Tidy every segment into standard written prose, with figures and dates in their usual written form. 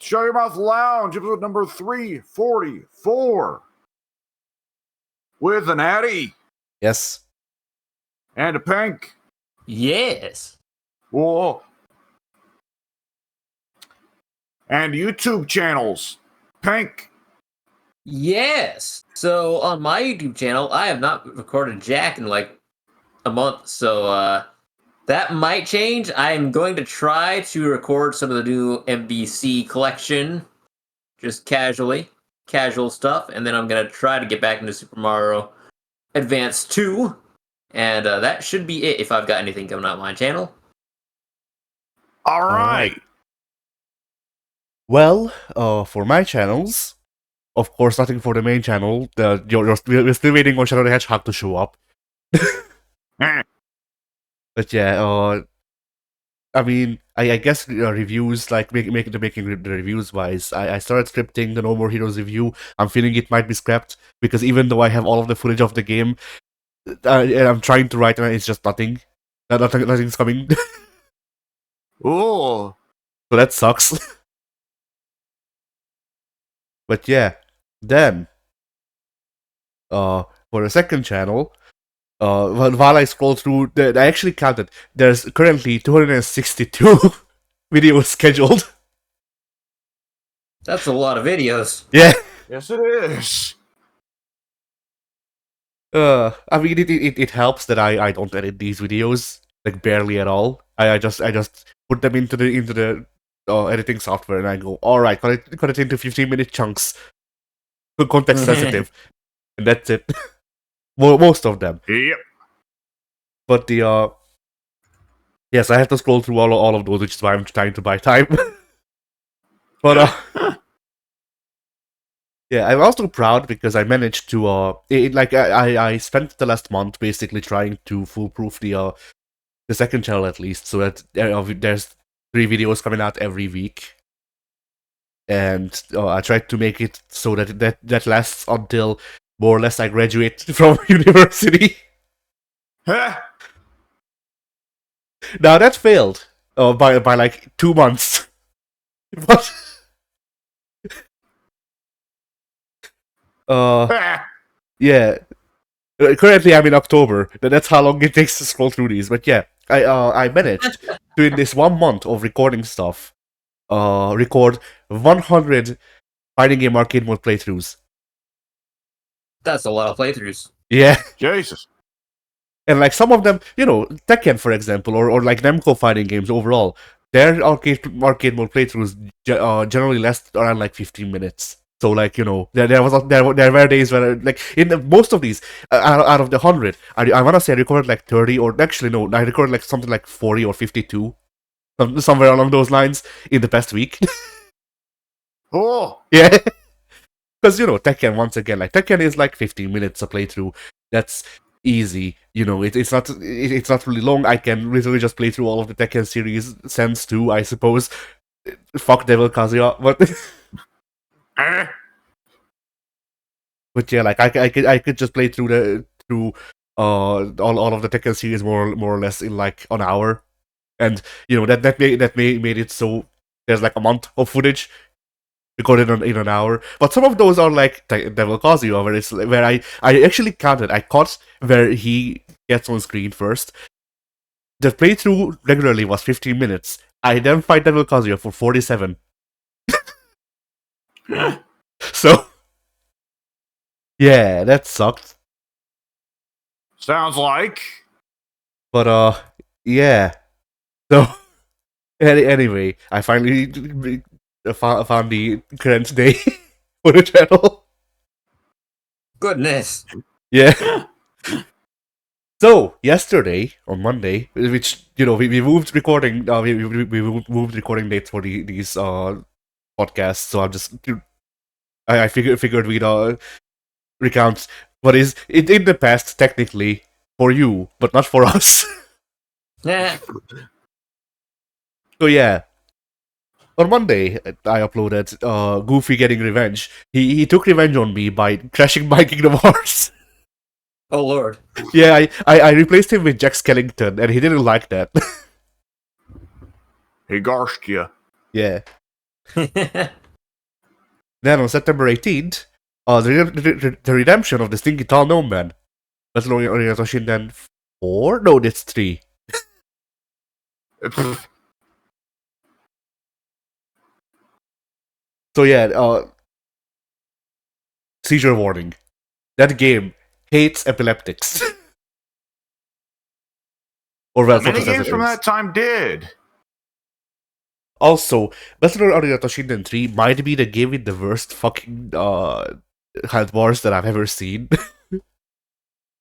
Shut Your Mouth Lounge, episode number 344. With an Addy. Yes. And a Pink. Yes. Whoa. And YouTube channels. Pink. Yes. So on my YouTube channel, I have not recorded Jack in like a month, so that might change. I am going to try to record some of the new MBC collection, just casual stuff, and then I'm going to try to get back into Super Mario Advance 2, and that should be it if I've got anything coming out on my channel. All right. Well, for my channels, of course, nothing for the main channel. We're still waiting on Shadow the Hedgehog to show up. But yeah, I mean, I guess reviews, like making the reviews wise, I started scripting the No More Heroes review. I'm feeling it might be scrapped because even though I have all of the footage of the game, and I'm trying to write and it's just nothing. Nothing's coming. Oh. So that sucks. But yeah, then for the second channel, while I scroll through, I actually counted. There's currently 262 videos scheduled. That's a lot of videos. Yeah. Yes, it is. I mean, it helps that I don't edit these videos, like barely at all. I just put them into the editing software and I go, all right, cut it into 15-minute chunks, context sensitive, and that's it. Most of them. Yep. But the yes, I have to scroll through all of those, which is why I'm trying to buy time. But yeah, I'm also proud because I managed to I spent the last month basically trying to foolproof the second channel at least, so that there's 3 videos coming out every week, and I tried to make it so that lasts until more or less I graduate from university. Now that failed by like 2 months, but yeah. Currently, I'm in October. That's how long it takes to scroll through these. But yeah, I managed to, in this 1 month of recording stuff, record 100 fighting game arcade mode playthroughs. That's a lot of playthroughs. Yeah. Jesus. And like some of them, Tekken, for example, or like Namco fighting games overall, their arcade mode playthroughs generally last around like 15 minutes. So like there were days where like in most of these out of the 100, I wanna say I recorded like 30, or actually no, I recorded like something like 40 or 52, somewhere along those lines in the past week. Oh. Yeah. Because Tekken, once again, like Tekken is like 15 minutes a playthrough. That's easy. It's not really long. I can literally just play through all of the Tekken series, Sense 2, I suppose. Fuck Devil Kazuya, but but yeah, like I could just play through all of the Tekken series more or less in like an hour, and that made it so there's like a month of footage recorded in an hour. But some of those are like Devil Kazuya, where I actually counted. I caught where he gets on screen first. The playthrough regularly was 15 minutes. I then fight Devil Kazuya for 47. So yeah, that sucked. Sounds like. But yeah. So anyway, I finally found the current day for the channel. Goodness. Yeah. So yesterday on Monday, which we moved recording, we moved recording dates for these podcasts. So I figured we'd recount what is in the past technically for you, but not for us. Yeah. So yeah. On Monday, I uploaded Goofy getting revenge. He took revenge on me by crashing my Kingdom Hearts. Oh lord. Yeah, I replaced him with Jack Skellington, and he didn't like that. He garshed you. Yeah. Then on September 18th, the redemption of the Stinky Tall Gnome Man. Battle Oriental Shinden 4? No, that's 3. So yeah, seizure warning. That game hates epileptics. Or well, Many games from photosensitives. that time did. Also, Battle Oriental Shinden 3 might be the game with the worst fucking health bars that I've ever seen.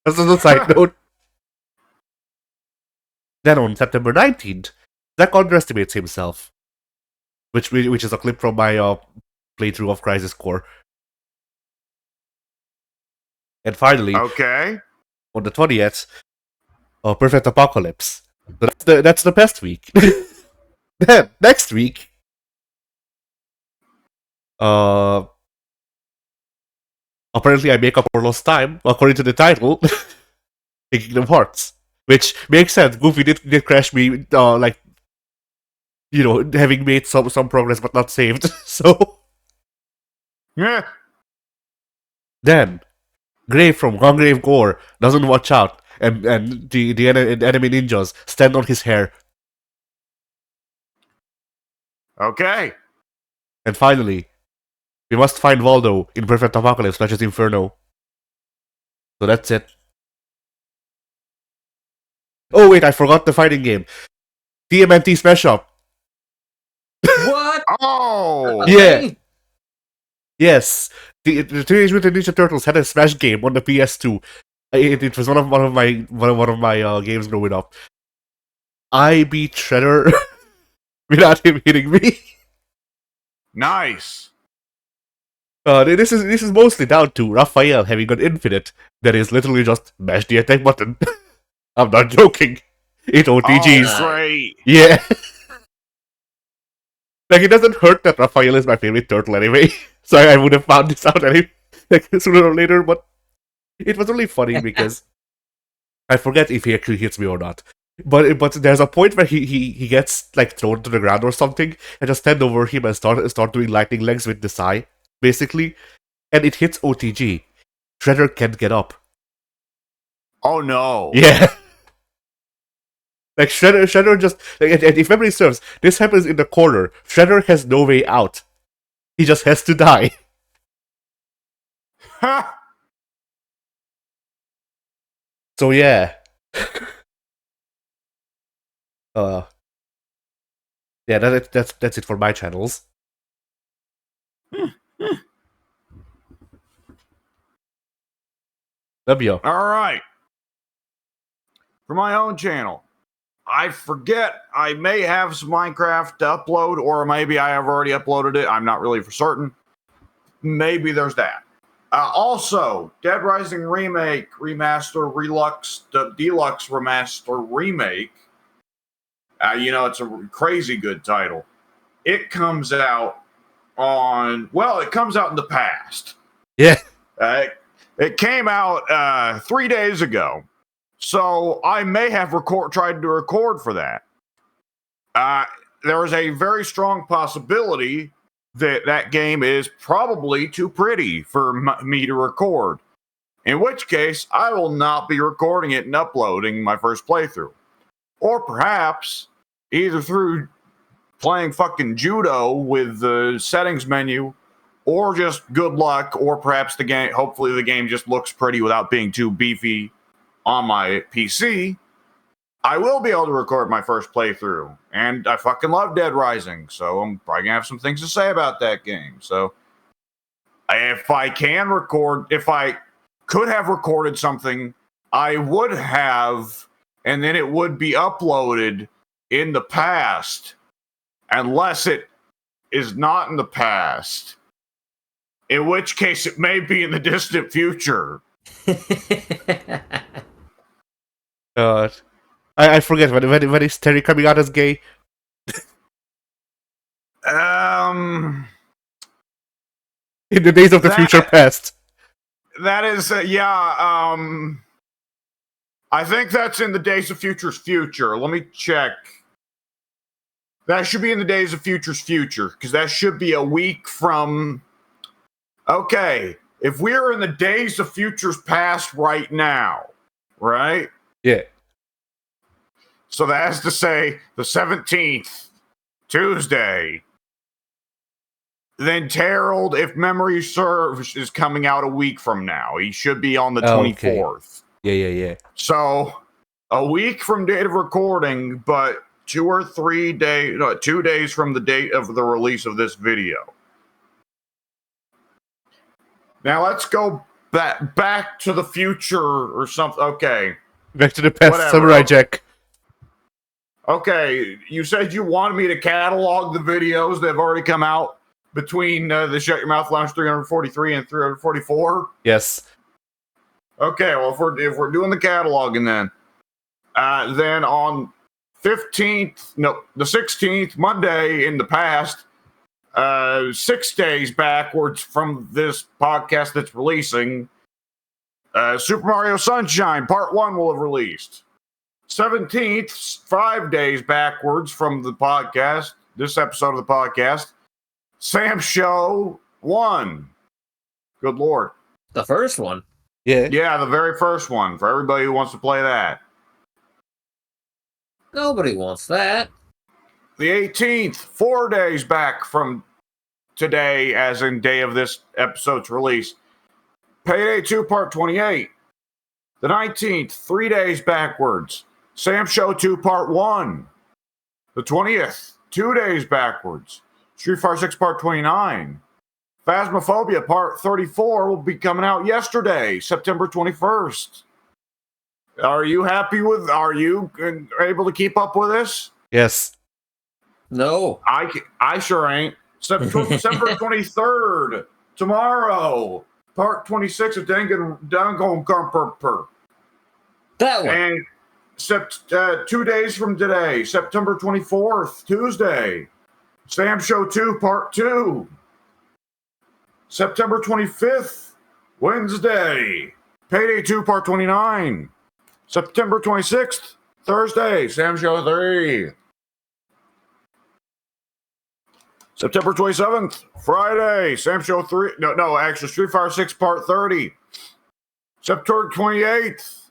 That's a side note. Then on September 19th, Zack underestimates himself. Which is a clip from my playthrough of Crisis Core. And finally, Okay. on the 20th, Perfect Apocalypse. So that's the best week. Then, next week, apparently I make up for lost time, according to the title, Kingdom Hearts. Which makes sense. Goofy did crash me, having made some progress but not saved. So, Yeah. then, Grave from Gungrave Gore doesn't watch out, and the enemy ninjas stand on his hair. Okay. And finally, we must find Waldo in Perfect Apocalypse, such as Inferno. So that's it. Oh wait, I forgot the fighting game. TMNT Smash Up. What? Oh. Yeah. Yes. The Teenage Mutant Ninja Turtles had a Smash game on the PS2. It was one of my games growing up. I beat Shredder without him hitting me. Nice. This is mostly down to Raphael having an infinite that is literally just mash the attack button. I'm not joking. It OTGs. Oh, great. Yeah. Like, it doesn't hurt that Raphael is my favorite turtle anyway. So I would have found this out anyway, like, sooner or later, but it was only funny because I forget if he actually hits me or not. But there's a point where he gets like thrown to the ground or something, and just stand over him and start doing lightning legs with the Sai, basically. And it hits OTG. Shredder can't get up. Oh no. Yeah. Like, Shredder just... Like, and if memory serves, this happens in the corner. Shredder has no way out. He just has to die. Ha. So, yeah. Yeah, that's it for my channels. W. All right. For my own channel, I forget. I may have some Minecraft to upload, or maybe I have already uploaded it. I'm not really for certain. Maybe there's that. Also, Dead Rising Remake, Remaster, Deluxe Remaster Remake. It's a crazy good title. It comes out it comes out in the past. Yeah. It came out 3 days ago. So I may have tried to record for that. There is a very strong possibility that game is probably too pretty for me to record. In which case, I will not be recording it and uploading my first playthrough. Or perhaps, either through playing fucking judo with the settings menu, or just good luck, or perhaps hopefully the game just looks pretty without being too beefy on my PC, I will be able to record my first playthrough. And I fucking love Dead Rising, so I'm probably gonna have some things to say about that game. So if I could have recorded something, I would have, and then it would be uploaded in the past, unless it is not in the past, in which case it may be in the distant future. I forget when is Terry coming out as gay? Um, In the days of the future past. That is, yeah. I think that's in the Days of Future's future. Let me check. That should be in the Days of Future's future, because that should be a week from. Okay, if we're in the Days of Future's past right now, right? Yeah. So that has to say the 17th, Tuesday. Then Terrell, if memory serves, is coming out a week from now. He should be on the 24th. Yeah. So a week from date of recording, but 2 days from the date of the release of this video. Now let's go back to the future or something. Okay. Back to the past, Whatever. Samurai Jack. Okay, you said you wanted me to catalog the videos that have already come out between the Shut Your Mouth Lounge 343 and 344. Yes. Okay, well, if we're doing the cataloging then on the 16th, Monday in the past, 6 days backwards from this podcast that's releasing, Super Mario Sunshine Part 1 will have released. 17th, 5 days backwards from the podcast, this episode of the podcast, Sam Show 1. Good Lord. The first one? Yeah. Yeah, the very first one, for everybody who wants to play that. Nobody wants that. The 18th, 4 days back from today, as in day of this episode's release, Payday 2 Part 28. The 19th, 3 days backwards, Sam Show 2 Part 1. The 20th, 2 days backwards, Street Fighter 6 Part 29. Phasmophobia Part 34 will be coming out yesterday, September 21st. Are you able to keep up with this? Yes. No. I sure ain't. December 23rd, tomorrow, Part 26 of Danganronpa. That one. And 2 days from today, September 24th, Tuesday, Sam Show 2, Part 2. September 25th, Wednesday, Payday 2, Part 29. September 26th, Thursday, Sam Show 3. September 27th, Friday, Sam Show 3. No, actually, Street Fighter 6, Part 30. September 28th,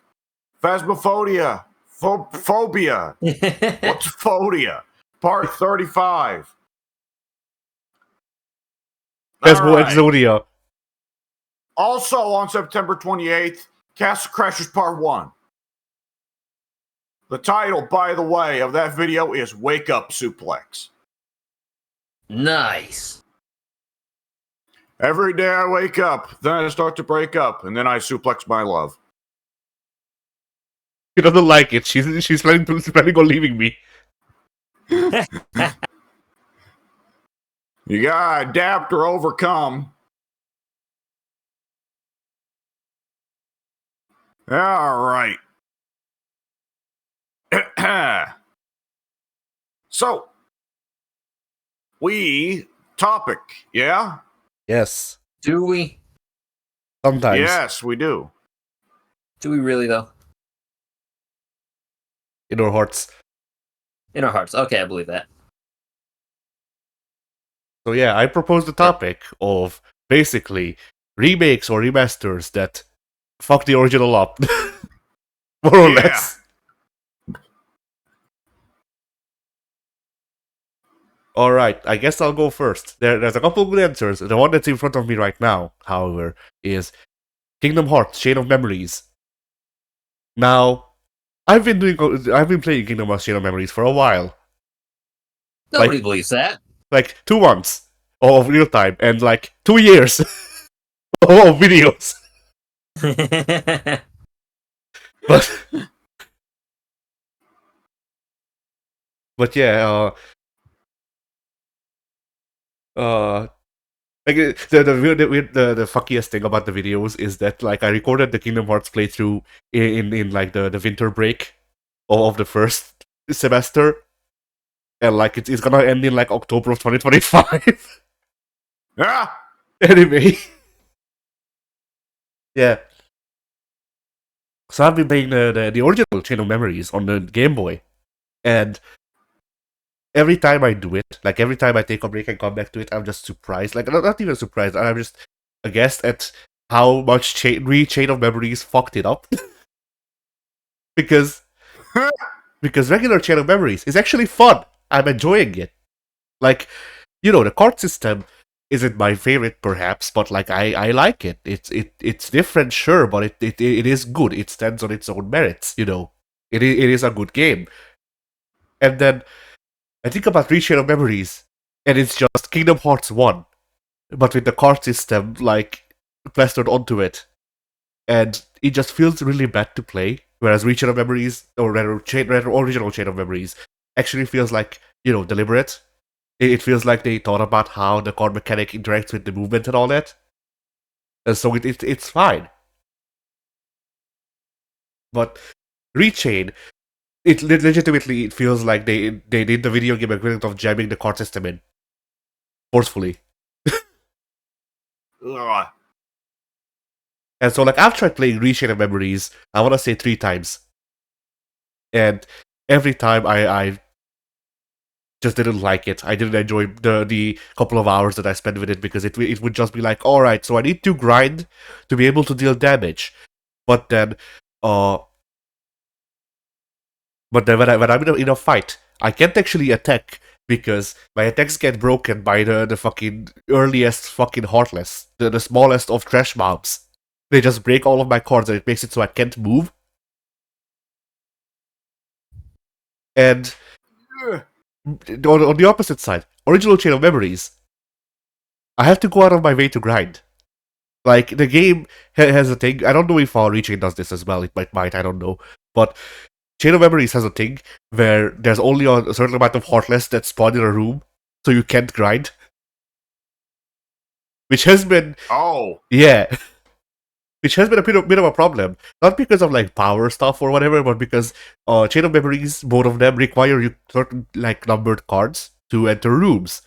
Phasmophobia. Phobia. What's phobia? Part 35. Phasmo All right. Exodia. Also on September 28th, Castle Crashers Part 1. The title, by the way, of that video is Wake Up Suplex. Nice. Every day I wake up, then I start to break up, and then I suplex my love. She doesn't like it. She's planning on leaving me. You gotta adapt or overcome. All right. So, topic, yeah? Yes. Do we? Sometimes. Yes, we do. Do we really, though? In our hearts. In our hearts. Okay, I believe that. So yeah, I proposed the topic of basically remakes or remasters that fuck the original up. More or Yeah. less. Alright, I guess I'll go first. There's a couple of good answers. The one that's in front of me right now, however, is Kingdom Hearts Chain of Memories. Now, I've been playing Kingdom Hearts Chain of Memories for a while. Nobody believes that. Like 2 months of real time and like 2 years of videos. But yeah, like the fuckiest thing about the videos is that like I recorded the Kingdom Hearts playthrough in like the winter break of the first semester, and like it's gonna end in like October of 2025. Yeah. Anyway, yeah. So I've been playing the original Chain of Memories on the Game Boy, and every time I do it, like every time I take a break and come back to it, I'm just surprised. Like not even surprised. I'm just aghast at how much Chain of Memories fucked it up. because regular Chain of Memories is actually fun. I'm enjoying it. Like, the card system isn't my favorite, perhaps, but like I like it. It's different, sure, but it is good. It stands on its own merits. It is a good game. And then I think about Chain of Memories, and it's just Kingdom Hearts 1, but with the card system like plastered onto it, and it just feels really bad to play. Whereas Chain of Memories, or rather, original Chain of Memories, actually feels like deliberate. It feels like they thought about how the card mechanic interacts with the movement and all that, and so it's fine. But Rechain, it legitimately it feels like they did the video game equivalent of jamming the card system in forcefully. Ugh. And so, like, I've tried playing Rechain of Memories, I want to say 3 times. And every time I just didn't like it. I didn't enjoy the couple of hours that I spent with it because it would just be like, alright, so I need to grind to be able to deal damage. But then, when I'm in a fight, I can't actually attack because my attacks get broken by the fucking earliest fucking Heartless, the smallest of trash mobs. They just break all of my cards and it makes it so I can't move. And Ugh. on the opposite side, original Chain of Memories, I have to go out of my way to grind. Like, the game has a thing, I don't know if Rechain does this as well, it might, I don't know. But Chain of Memories has a thing where there's only a certain amount of Heartless that spawn in a room, so you can't grind. Which has been... Oh. Yeah. Which has been a bit of a problem. Not because of, like, power stuff or whatever, but because Chain of Memories, both of them, require you certain, like, numbered cards to enter rooms.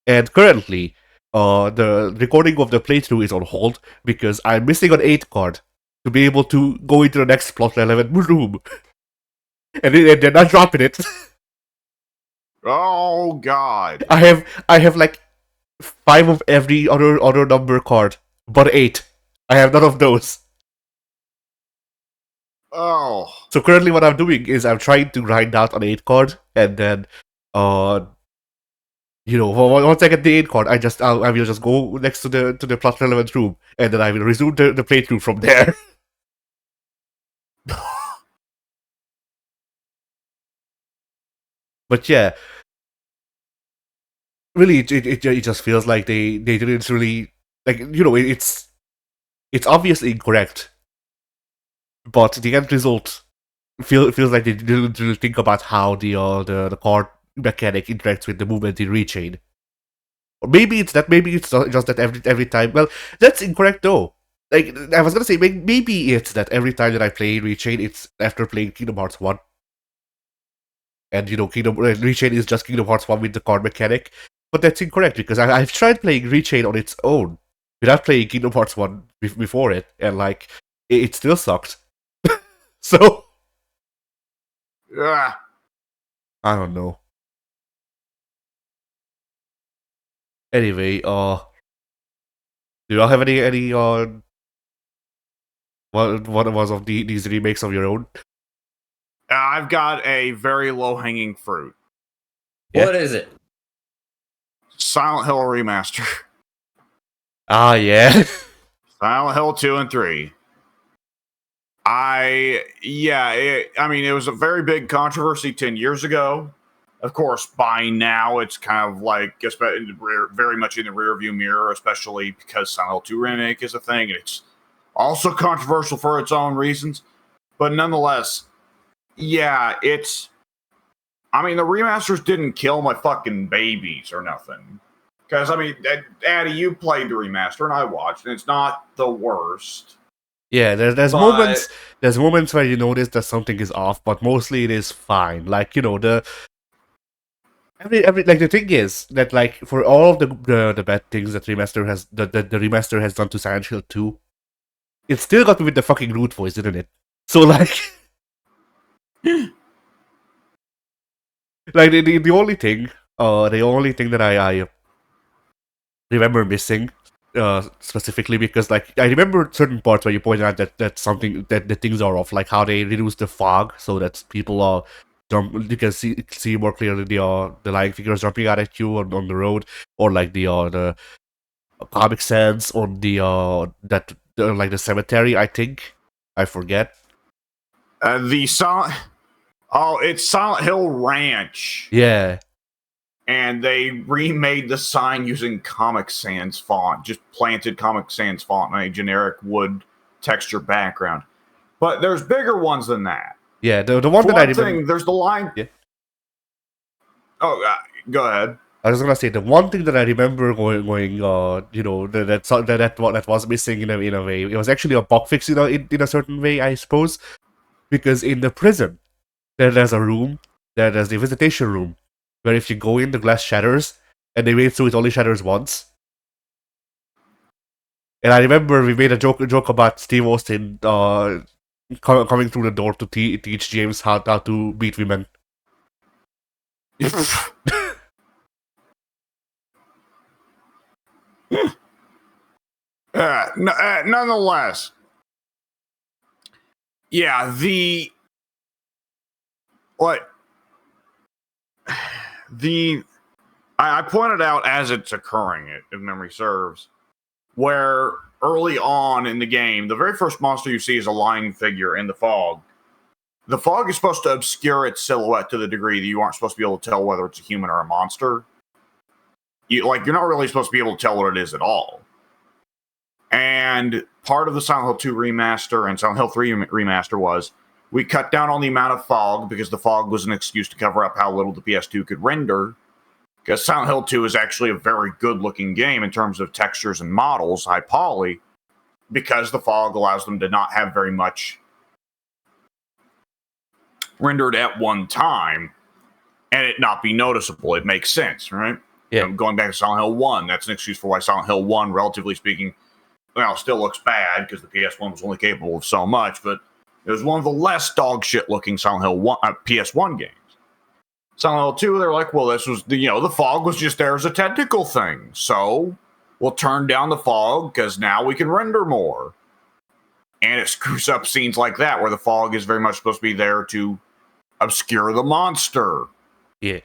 And currently, the recording of the playthrough is on hold because I'm missing an 8 card to be able to go into the next plot relevant room. And they're not dropping it. Oh God. I have like 5 of every other number card, but 8. I have none of those. Oh. So currently what I'm doing is I'm trying to grind out an 8 card, and then once I get the 8 card, I will just go next to the plot relevant room, and then I will resume the playthrough from there. But yeah, really, it just feels like they didn't really, like, it's obviously incorrect, but the end result feels like they didn't really think about how the card mechanic interacts with the movement in Rechain. Or maybe it's just that every time. Well, that's incorrect though. Like, I was gonna say, maybe it's that every time that I play Rechain, it's after playing Kingdom Hearts 1. And Rechain is just Kingdom Hearts 1 with the card mechanic. But that's incorrect because I've tried playing Rechain on its own without playing Kingdom Hearts 1 before it, and like, it still sucked. So, Yeah. I don't know. Anyway, do y'all have any what was of these remakes of your own? I've got a very low hanging fruit. Yeah. What is it? Silent Hill remaster. Ah, yeah. Silent Hill 2 and 3. I mean, it was a very big controversy 10 years ago. Of course, by now, it's kind of like very much in the rearview mirror, especially because Silent Hill 2 Remake is a thing. And it's also controversial for its own reasons. But nonetheless, yeah, I mean, the remasters didn't kill my fucking babies or nothing. Because, I mean, Addy, you played the remaster and I watched, and it's not the worst. Yeah, there's But- moments where you notice that something is off, but mostly it is fine. Like, the like, the thing is that, like, for all of the bad things that the remaster has done to Silent Hill 2, it still got me with the fucking root voice, didn't it? So, like, Like the only thing, that I remember missing, specifically because like I remember certain parts where you pointed out that something that the things are off, like how they reduce the fog so that people are you can see more clearly the lying figures jumping out at you on the road, or like the Comic Sans on like the cemetery. I think I forget. It's Silent Hill Ranch. Yeah, And they remade the sign using Comic Sans font, just planted Comic Sans font on a generic wood texture background. But there's bigger ones than that. yeah. The one For that I one remember. thing, there's the line. Yeah. Oh, go ahead. I was gonna say the one thing that I remember that was missing in a way. It was actually a bug fix, in a certain way, I suppose, because in the prison there's a room, there's the visitation room, where if you go in, the glass shatters, and they made so it only shatters once. And I remember we made a joke about Steve Austin coming through the door to teach James how to beat women. Nonetheless, yeah, I pointed out as it's occurring, if memory serves, where early on in the game, the very first monster you see is a lying figure in the fog. The fog is supposed to obscure its silhouette to the degree that you aren't supposed to be able to tell whether it's a human or a monster. You're not really supposed to be able to tell what it is at all. And part of the Silent Hill 2 remaster and Silent Hill 3 remaster was we cut down on the amount of fog because the fog was an excuse to cover up how little the PS2 could render. Because Silent Hill 2 is actually a very good-looking game in terms of textures and models, high poly, because the fog allows them to not have very much rendered at one time and it not be noticeable. It makes sense, right? Yeah. Going back to Silent Hill 1, that's an excuse for why Silent Hill 1, relatively speaking, still looks bad because the PS1 was only capable of so much, but it was one of the less dog shit looking Silent Hill 1, PS1 games. Silent Hill 2, they're like, well, this was the fog was just there as a technical thing, so we'll turn down the fog because now we can render more. And it screws up scenes like that where the fog is very much supposed to be there to obscure the monster. Yeah.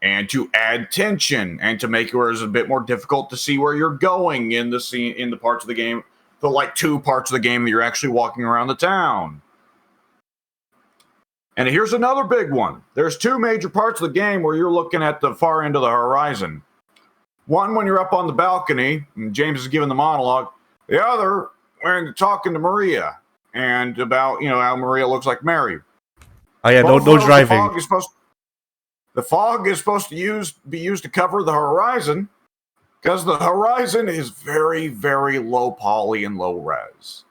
And to add tension and to make it where it's a bit more difficult to see where you're going in the scene, in the parts of the game, the two parts of the game that you're actually walking around the town. And here's another big one. There's two major parts of the game where you're looking at the far end of the horizon. One when you're up on the balcony and James is giving the monologue. The other when you're talking to Maria and about how Maria looks like Mary. Oh yeah, no driving. The fog is supposed to be used to cover the horizon because the horizon is very, very low poly and low res.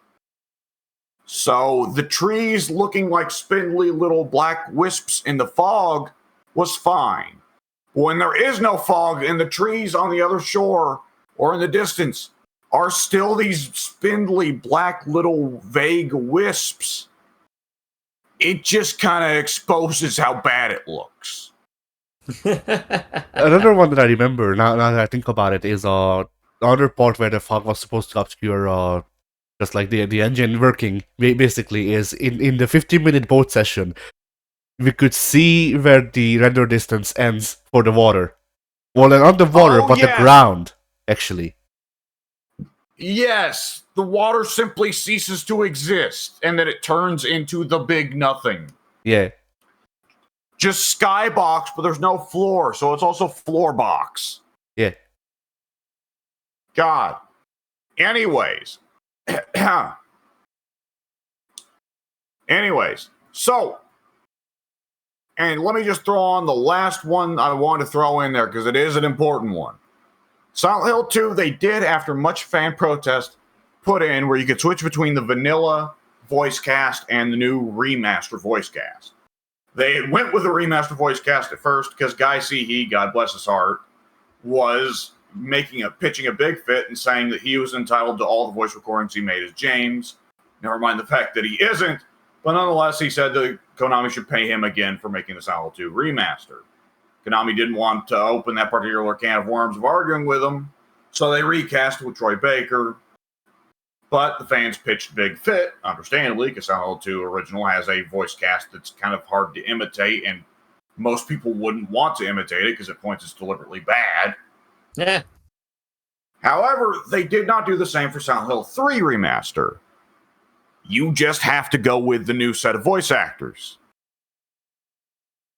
So the trees looking like spindly little black wisps in the fog was fine. When there is no fog and the trees on the other shore or in the distance are still these spindly black little vague wisps, it just kind of exposes how bad it looks. Another one that I remember now that I think about it is another part where the fog was supposed to obscure just like the engine working. Basically, is in the 15-minute boat session, we could see where the render distance ends for the water. Well, not the water, but the ground actually. Yes, the water simply ceases to exist, and then it turns into the big nothing. Yeah. Just skybox, but there's no floor, so it's also floor box. Yeah. God. Anyways. So. And let me just throw on the last one I want to throw in there, because it is an important one. Silent Hill 2, they did, after much fan protest, put in where you could switch between the vanilla voice cast and the new remaster voice cast. They went with the remaster voice cast at first because Guy Seehee, God bless his heart, was pitching a big fit and saying that he was entitled to all the voice recordings he made as James. Never mind the fact that he isn't, but nonetheless, he said that Konami should pay him again for making the Silent Hill 2 remaster. Konami didn't want to open that particular can of worms of arguing with them, so they recast it with Troy Baker. But the fans pitched a big fit, understandably, because Silent Hill 2 original has a voice cast that's kind of hard to imitate, and most people wouldn't want to imitate it because it points it's deliberately bad. Yeah. However, they did not do the same for Silent Hill 3 Remaster. You just have to go with the new set of voice actors.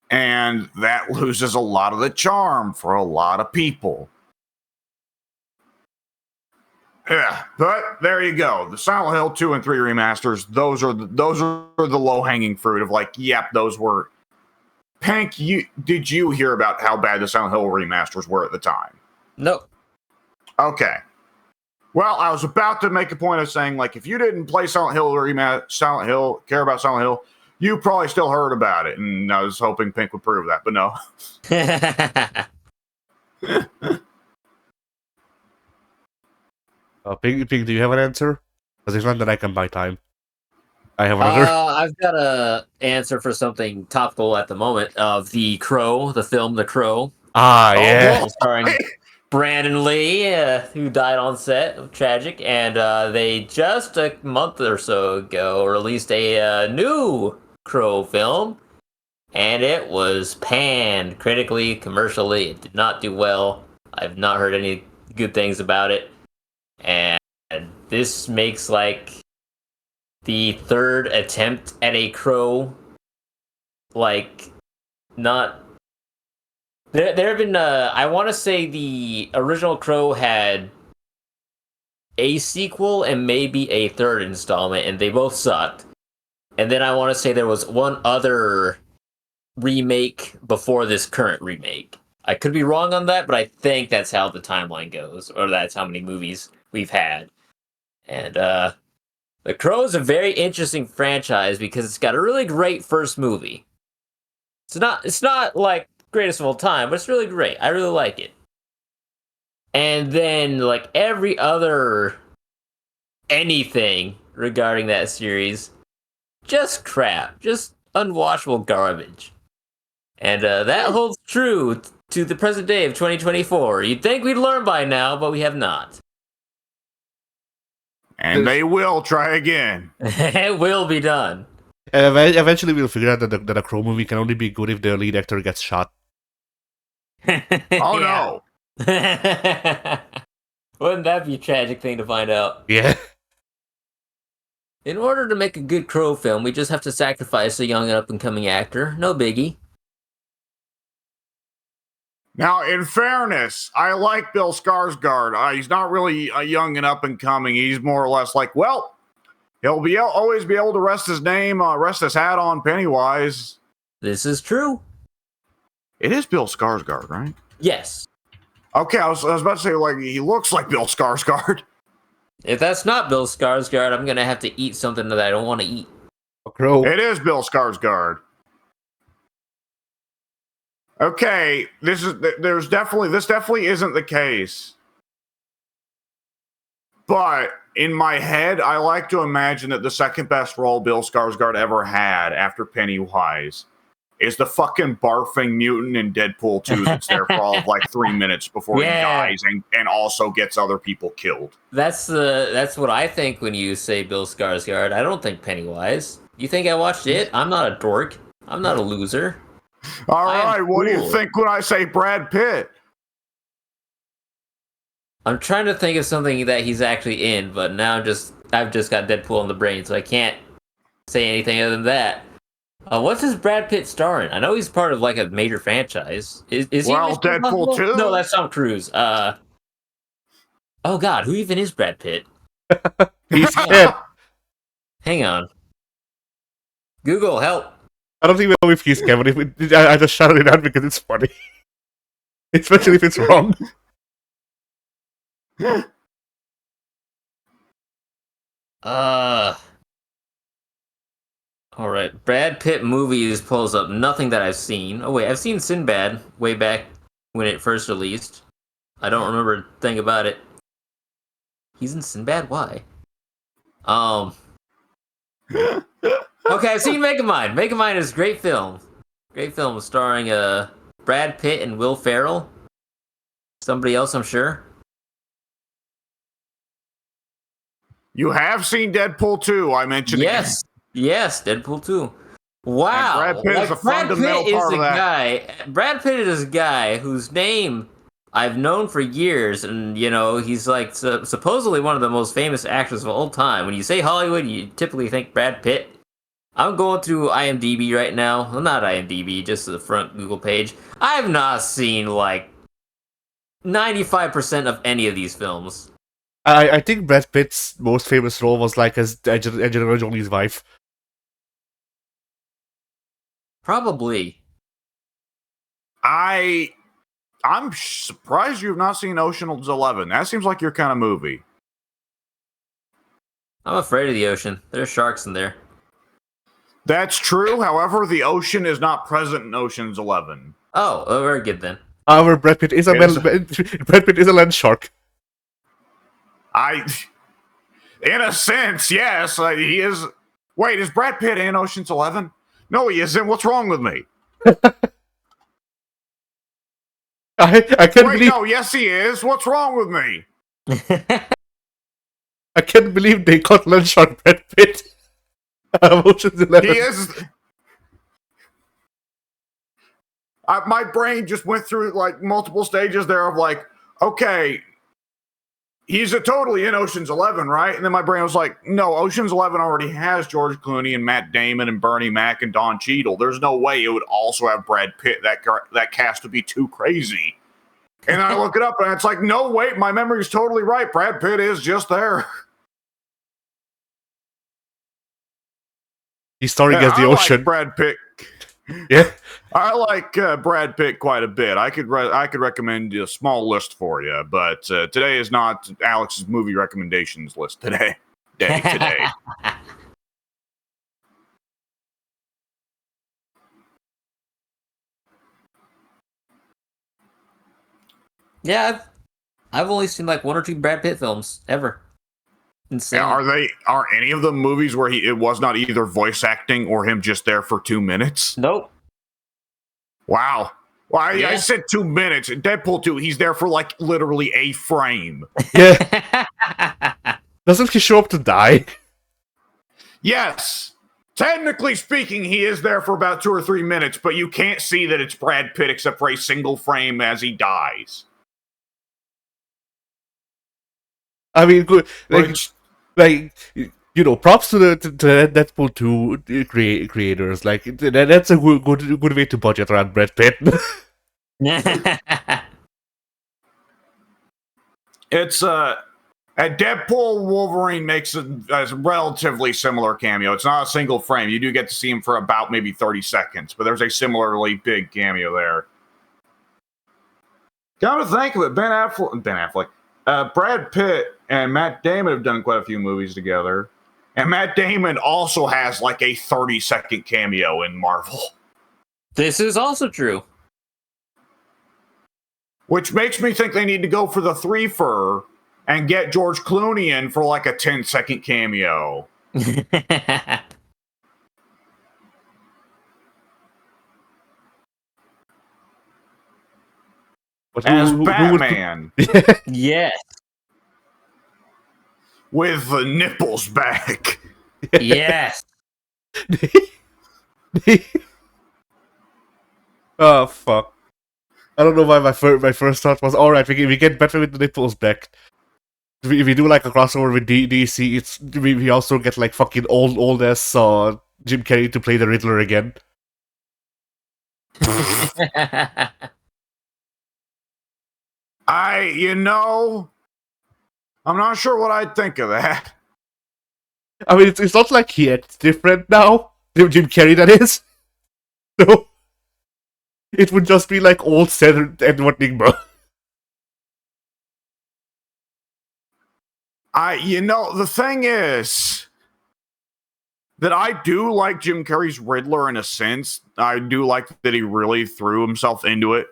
And that loses a lot of the charm for a lot of people. Yeah, but there you go. The Silent Hill 2 and 3 remasters, those are the low-hanging fruit of like, yep, those were. Pink, did you hear about how bad the Silent Hill remasters were at the time? No. Okay. Well, I was about to make a point of saying, like, if you didn't play Silent Hill or care about Silent Hill, you probably still heard about it, and I was hoping Pink would prove that, but no. Pink, do you have an answer? Because it's not that I can buy time. I have another. I've got a answer for something topical at the moment of The Crow, the film The Crow. Yeah. Starring Brandon Lee, who died on set, tragic, and they just a month or so ago released a new Crow film, and it was panned critically, commercially. It did not do well. I've not heard any good things about it. And this makes like the third attempt at a Crow. Like, not. There have been. I want to say the original Crow had a sequel and maybe a third installment, and they both sucked. And then I want to say there was one other remake before this current remake. I could be wrong on that, but I think that's how the timeline goes, or that's how many movies we've had. And The Crow is a very interesting franchise because it's got a really great first movie. It's not like greatest of all time, but it's really great. I really like it. And then like every other anything regarding that series, just crap, just unwatchable garbage. And that holds true to the present day of 2024. You'd think we'd learn by now, but we have not. And they will try again. It will be done. Eventually, we'll figure out that a Crow movie can only be good if the lead actor gets shot. Oh no! Wouldn't that be a tragic thing to find out? Yeah. In order to make a good Crow film, we just have to sacrifice a young and up-and-coming actor. No biggie. Now, in fairness, I like Bill Skarsgård. He's not really a young and up-and-coming. He's more or less like, well, he'll always be able to rest his hat on Pennywise. This is true. It is Bill Skarsgård, right? Yes. Okay, I was about to say, like, he looks like Bill Skarsgård. If that's not Bill Skarsgård, I'm going to have to eat something that I don't want to eat. A Crow. It is Bill Skarsgård. Okay, this definitely isn't the case. But in my head, I like to imagine that the second best role Bill Skarsgård ever had after Pennywise is the fucking barfing mutant in Deadpool 2 that's there for all of like 3 minutes before he dies and also gets other people killed. That's what I think when you say Bill Skarsgård. I don't think Pennywise. You think I watched it? I'm not a dork. I'm not a loser. All right, what do you think when I say Brad Pitt? I'm trying to think of something that he's actually in, but now I've just got Deadpool in the brain, so I can't say anything other than that. What's his Brad Pitt starring? I know he's part of like a major franchise. Is he Deadpool 2? No, that's Tom Cruise. Oh God, who even is Brad Pitt? He's dead. Hang on. Google, help. I don't even know if he's Kevin. I just shouted it out because it's funny. Especially if it's wrong. Alright. Brad Pitt movies pulls up nothing that I've seen. Oh wait, I've seen Sinbad way back when it first released. I don't remember a thing about it. He's in Sinbad? Why? Okay, I've seen Megamind. Megamind is a great film. Great film starring Brad Pitt and Will Ferrell. Somebody else, I'm sure. You have seen Deadpool 2, I mentioned. Yes, yes, Deadpool 2. Wow, And Brad Pitt is a fundamental part of that. Brad Pitt is a guy whose name I've known for years, and he's like supposedly one of the most famous actors of all time. When you say Hollywood, you typically think Brad Pitt. I'm going through IMDb right now. Well, not IMDb, just the front Google page. I have not seen like 95% of any of these films. I think Brad Pitt's most famous role was like as Angelina Jolie's wife. Probably. I'm surprised you have not seen Ocean's 11. That seems like your kind of movie. I'm afraid of the ocean. There's sharks in there. That's true. However, the ocean is not present in Ocean's 11. Oh, very good then. However, Brad Pitt is a land shark. In a sense, yes, he is. Wait, is Brad Pitt in Ocean's 11? No, he isn't. What's wrong with me? I can't believe. No, yes, he is. What's wrong with me? I can't believe they got land shark Brad Pitt. Ocean's 11. He is. My brain just went through like multiple stages there of like, okay, he's totally in Ocean's 11, right? And then my brain was like, no, Ocean's 11 already has George Clooney and Matt Damon and Bernie Mac and Don Cheadle. There's no way it would also have Brad Pitt. That cast would be too crazy. And I look it up and it's like, no, wait, my memory is totally right. Brad Pitt is just there. He's starring as the ocean. Like Brad Pitt. Yeah, I like Brad Pitt quite a bit. I could recommend a small list for you, but today is not Alex's movie recommendations list today. Today. Yeah, I've only seen like 1 or 2 Brad Pitt films ever. Insane. Are any of them movies where it was not either voice acting or him just there for 2 minutes? Nope. Wow. Well, I said 2 minutes. In Deadpool 2, he's there for like literally a frame. Yeah. Doesn't he show up to die? Yes. Technically speaking, he is there for about 2 or 3 minutes, but you can't see that it's Brad Pitt except for a single frame as he dies. I mean, good. Props to the Deadpool 2 creators. Like, that's a good way to budget around Brad Pitt. It's at Deadpool, Wolverine makes a relatively similar cameo. It's not a single frame. You do get to see him for about maybe 30 seconds, but there's a similarly big cameo there. Come to think of it, Brad Pitt and Matt Damon have done quite a few movies together. And Matt Damon also has like a 30-second cameo in Marvel. This is also true. Which makes me think they need to go for the 3-fer and get George Clooney in for like a 10-second cameo. As Batman. Yes. With the nipples back. Yes. Oh, fuck. I don't know why my first thought was, alright, we get better with the nipples back. If we do like a crossover with DC, we also get like fucking old ass Jim Carrey to play the Riddler again. I'm not sure what I'd think of that. I mean, it's not like he acts different now. Jim Carrey, that is. So, it would just be like old Edward Nigma. The thing is that I do like Jim Carrey's Riddler in a sense. I do like that he really threw himself into it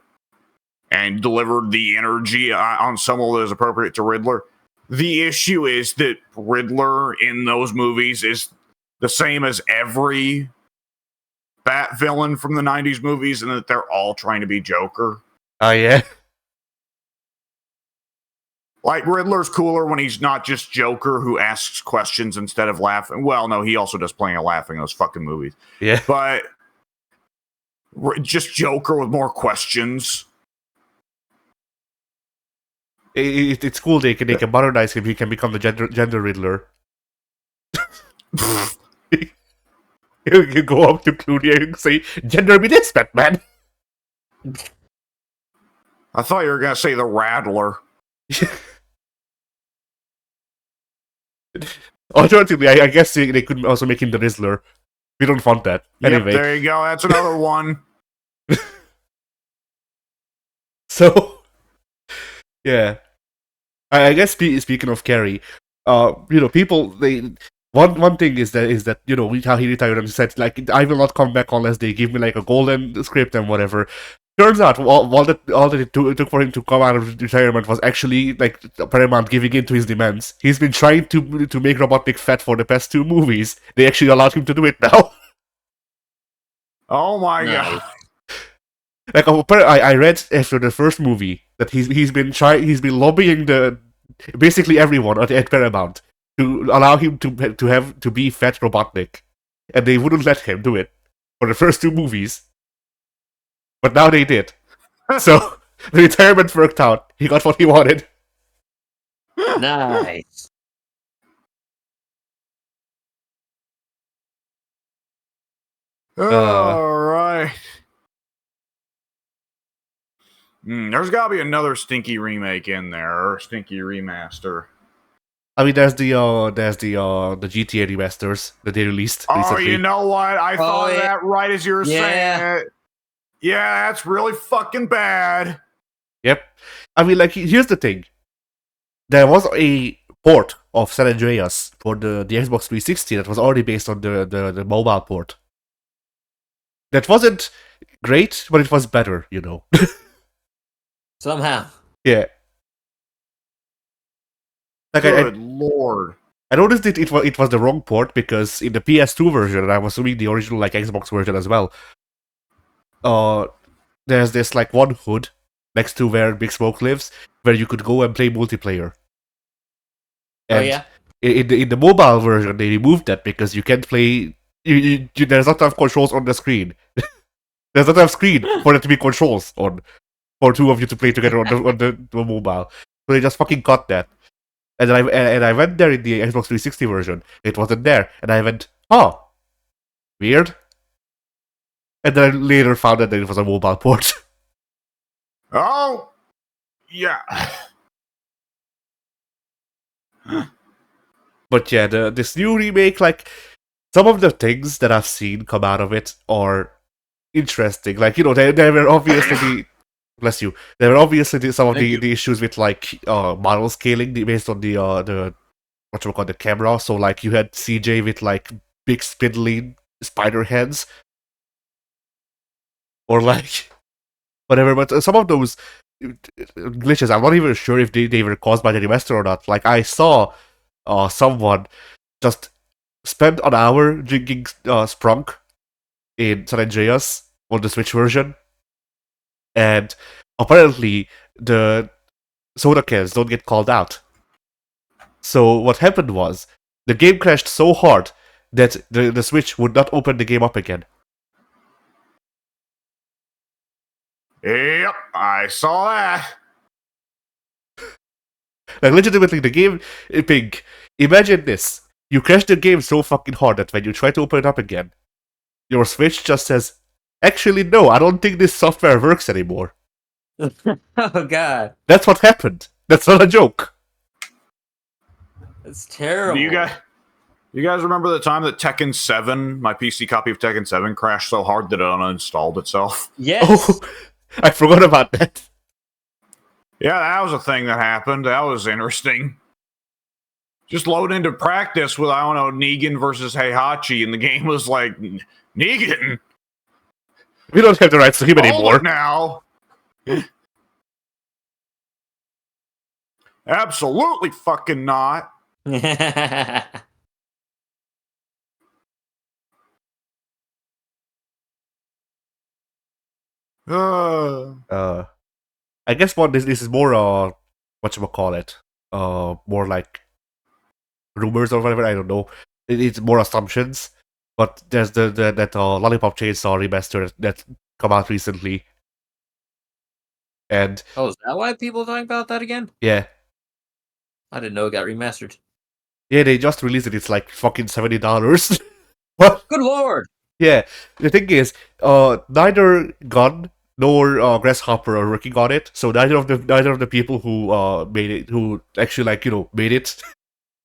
and delivered the energy on some level that is appropriate to Riddler. The issue is that Riddler in those movies is the same as every Bat villain from the 90s movies and that they're all trying to be Joker. Oh, yeah. Like, Riddler's cooler when he's not just Joker who asks questions instead of laughing. Well, no, he also does plenty of laughing in those fucking movies. Yeah. But just Joker with more questions. It's cool they can modernize him. He can become the gender Riddler. You go up to Clooney and say, "Gender me this, Batman." I thought you were going to say the Rattler. Alternatively, I guess they could also make him the Rizzler. We don't want that. Anyway. Yep, there you go. That's another one. So, yeah. I guess speaking of Carrie, people one thing is that how he retired and said like I will not come back unless they give me like a golden script and whatever. Turns out all that it took for him to come out of retirement was actually like Paramount giving in to his demands. He's been trying to make Robotnik fat for the past 2 movies. They actually allowed him to do it now. Oh my god! Like I read after the first movie that he's been lobbying basically everyone at Paramount to allow him to be fat Robotnik, and they wouldn't let him do it for the first 2 movies. But now they did. So the retirement worked out. He got what he wanted. Nice. All right. There's got to be another stinky remake in there, or stinky remaster. I mean, there's the GTA remasters that they released recently. Oh, you know what? I thought of that right as you were saying it. Yeah, that's really fucking bad. Yep. I mean, like, here's the thing. There was a port of San Andreas for the Xbox 360 that was already based on the mobile port. That wasn't great, but it was better, Somehow. Yeah. Like Good lord. I noticed it was the wrong port because in the PS2 version, and I'm assuming the original like Xbox version as well, there's this like one hood next to where Big Smoke lives, where you could go and play multiplayer. And in the mobile version, they removed that because you can't play. There's not enough controls on the screen. There's not enough screen for there to be controls on for 2 of you to play together on the mobile. So they just fucking cut that. And then I went there in the Xbox 360 version. It wasn't there, and I went, "Oh, weird." And then I later found out that it was a mobile port. Oh, yeah. But yeah, this new remake, like, some of the things that I've seen come out of it are interesting. Like, there were obviously bless you. There were obviously some of the issues with like model scaling based on the the camera. So like you had CJ with like big spindly spider heads, or like whatever. But some of those glitches, I'm not even sure if they were caused by the remaster or not. Like I saw someone just spend an hour drinking Sprunk in San Andreas on the Switch version. And apparently, the soda cans don't get called out. So what happened was, the game crashed so hard that the Switch would not open the game up again. Yep, I saw that. Like, legitimately, the game, Pink, imagine this. You crash the game so fucking hard that when you try to open it up again, your Switch just says, "Actually, no, I don't think this software works anymore." Oh god. That's what happened. That's not a joke. It's terrible. Do you guys remember the time that Tekken 7, my PC copy of Tekken 7, crashed so hard that it uninstalled itself? Yes. Oh, I forgot about that. Yeah, that was a thing that happened. That was interesting. Just load into practice with, I don't know, Negan versus Heihachi, and the game was like, Negan? We don't have the rights to him anymore. Now. Absolutely fucking not. Uh, I guess what this is more whatchamacallit, more like rumors or whatever. I don't know. It's more assumptions. But there's the that Lollipop Chainsaw remaster that come out recently, and Oh, is that why people are talking about that again? yeah, I didn't know it got remastered. yeah, they just released it. It's like fucking $70. But Good lord! yeah, the thing is, neither Gun nor Grasshopper are working on it. So neither of the people who made it, who actually made it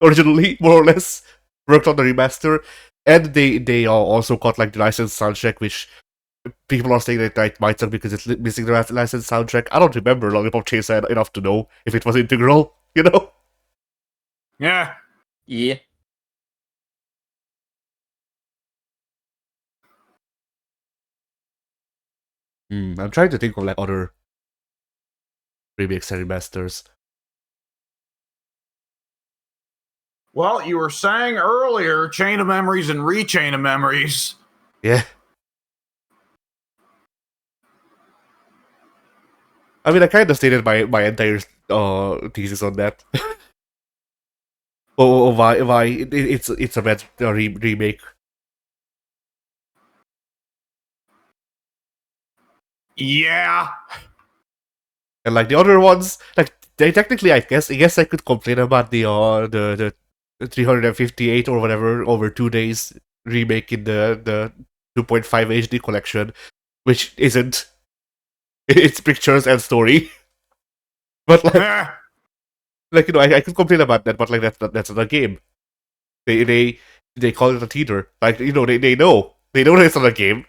originally, more or less, worked on the remaster, and they also got like the licensed soundtrack, which people are saying that it might suck because it's missing the licensed soundtrack. I don't remember Lollipop Chainsaw enough to know if it was integral, you know. yeah. Yeah. I'm trying to think of like other remakes and remasters. Well, you were saying earlier, Chain of Memories and Rechain of Memories. Yeah. I mean, I kind of stated my entire thesis on that. Why it's a bad remake. Yeah. And like the other ones, like they technically, I guess I could complain about the 358 or whatever over 2 days remake in the 2.5 HD collection, which isn't. It's pictures and story, but Eh. I could complain about that, but like that's not a game. They call it a teeter. Like they know that it's not a game.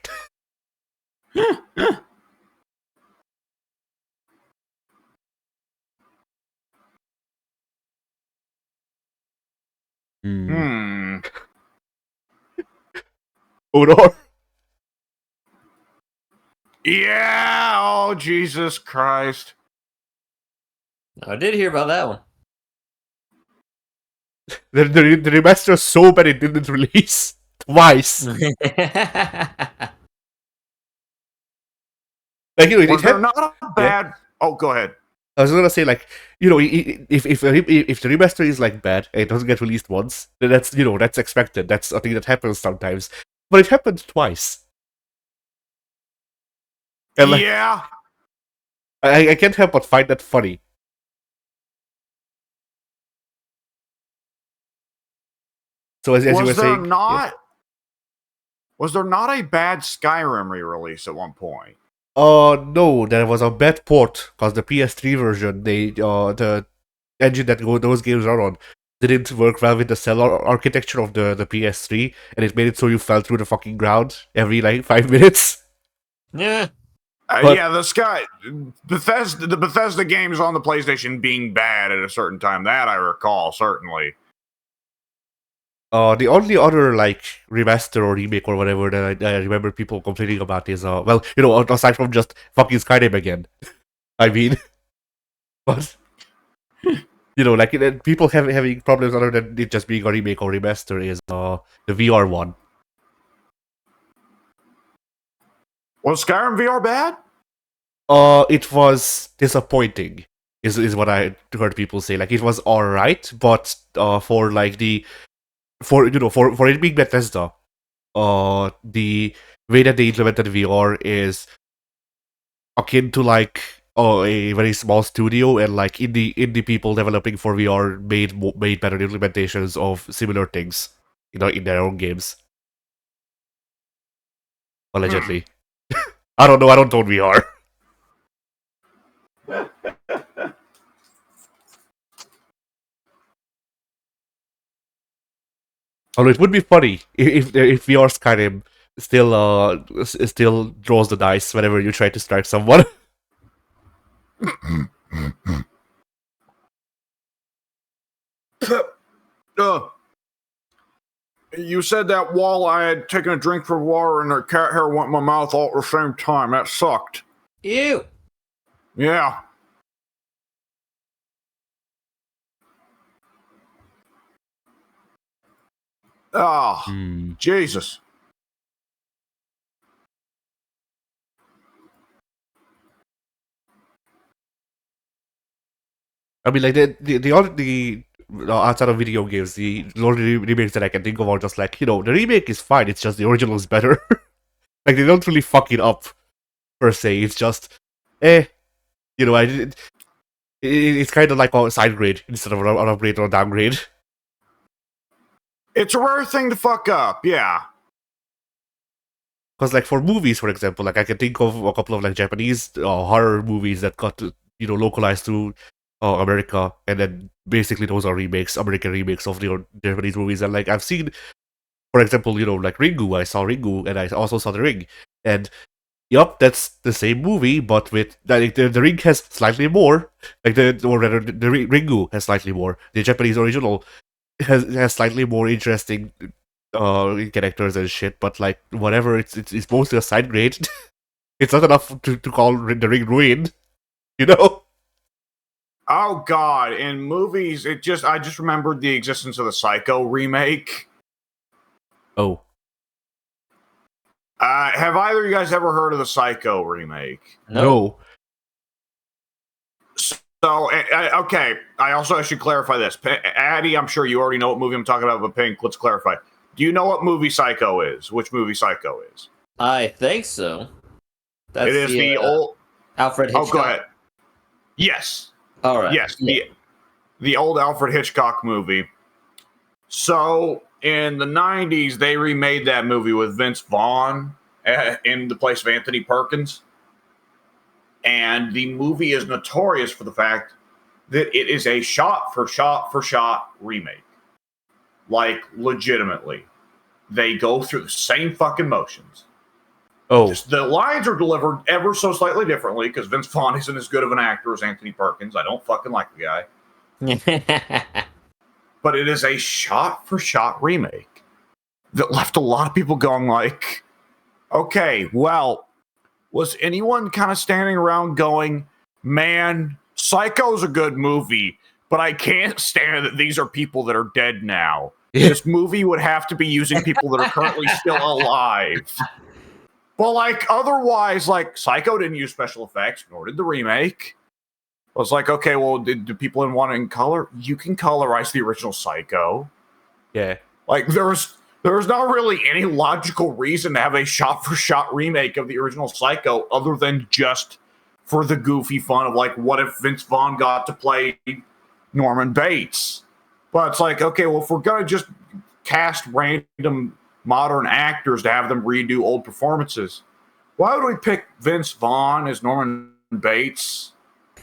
Hmm. Hmm. Oh no. Yeah. Oh, Jesus Christ. I did hear about that one. The remaster is so bad it didn't release twice. Like it Was there had. not a Yeah. bad? Oh, go ahead. I was gonna say like if the remaster is like bad and it doesn't get released once, then that's expected. That's a thing that happens sometimes. But it happened twice, and like Yeah. I can't help but find that funny. So as you were Was there saying, yeah. not? Was there not a bad Skyrim re-release at one point? No, there was a bad port because the PS3 version, the engine that those games are on didn't work well with the cell architecture of the PS3, and it made it so you fell through the fucking ground every like 5 minutes. Yeah. But Yeah, the Bethesda games on the PlayStation being bad at a certain time, that I recall certainly. the only other like remaster or remake or whatever that I remember people complaining about is aside from just fucking Skyrim again. I mean, but like people having problems other than it just being a remake or remaster is the VR one. Was Skyrim VR bad? It was disappointing. Is what I heard people say. Like it was alright, but for like the for it being Bethesda, the way that they implemented VR is akin to like a very small studio, and like indie people developing for VR made better implementations of similar things, in their own games. Allegedly, I don't know. I don't own VR. Although it would be funny if VR Skyrim still draws the dice whenever you try to strike someone. uh, you said that while I had taken a drink from water and the cat hair went in my mouth all at the same time. That sucked. Ew. Yeah. Ah, Jesus. I mean, like the outside of video games, the only remakes that I can think of are just like, the remake is fine. It's just the original is better. Like they don't really fuck it up per se. It's just, eh, I did. It's kind of like a side grade instead of an upgrade or a downgrade. It's a rare thing to fuck up, yeah. Because like for movies, for example, like I can think of a couple of like Japanese horror movies that got localized to America, and then basically those are remakes, American remakes of the Japanese movies. And like I've seen, for example, like Ringu. I saw Ringu, and I also saw The Ring, and yup, that's the same movie, but with like the Ring has slightly more, like or rather the Ringu has slightly more. The Japanese original has slightly more interesting characters and shit, but like whatever, it's mostly a side grade. It's not enough to call the Ring ruined, you know. Oh god, in movies, I just remembered the existence of the Psycho remake. Oh. Have either of you guys ever heard of the Psycho remake? No. So, okay, I should clarify this. Addy, I'm sure you already know what movie I'm talking about, but Pink, let's clarify. Do you know what movie Psycho is? Which movie Psycho is? I think so. That's it is the old... Alfred Hitchcock. Oh, go ahead. Yes. All right. Yes, yeah. the old Alfred Hitchcock movie. So, in the 90s, they remade that movie with Vince Vaughn in the place of Anthony Perkins. And the movie is notorious for the fact that it is a shot-for-shot remake. Like, legitimately. They go through the same fucking motions. Oh. Just, the lines are delivered ever so slightly differently because Vince Vaughn isn't as good of an actor as Anthony Perkins. I don't fucking like the guy. But it is a shot-for-shot remake that left a lot of people going like, okay, well, was anyone kind of standing around going, man, Psycho's a good movie, but I can't stand that these are people that are dead now. This movie would have to be using people that are currently still alive. Well, like, otherwise, like, Psycho didn't use special effects, nor did the remake. I was like, okay, well, do people want it in color? You can colorize the original Psycho. Yeah. Like, there's not really any logical reason to have a shot-for-shot remake of the original Psycho other than just for the goofy fun of, like, what if Vince Vaughn got to play Norman Bates? But it's like, okay, well, if we're going to just cast random modern actors to have them redo old performances, why would we pick Vince Vaughn as Norman Bates?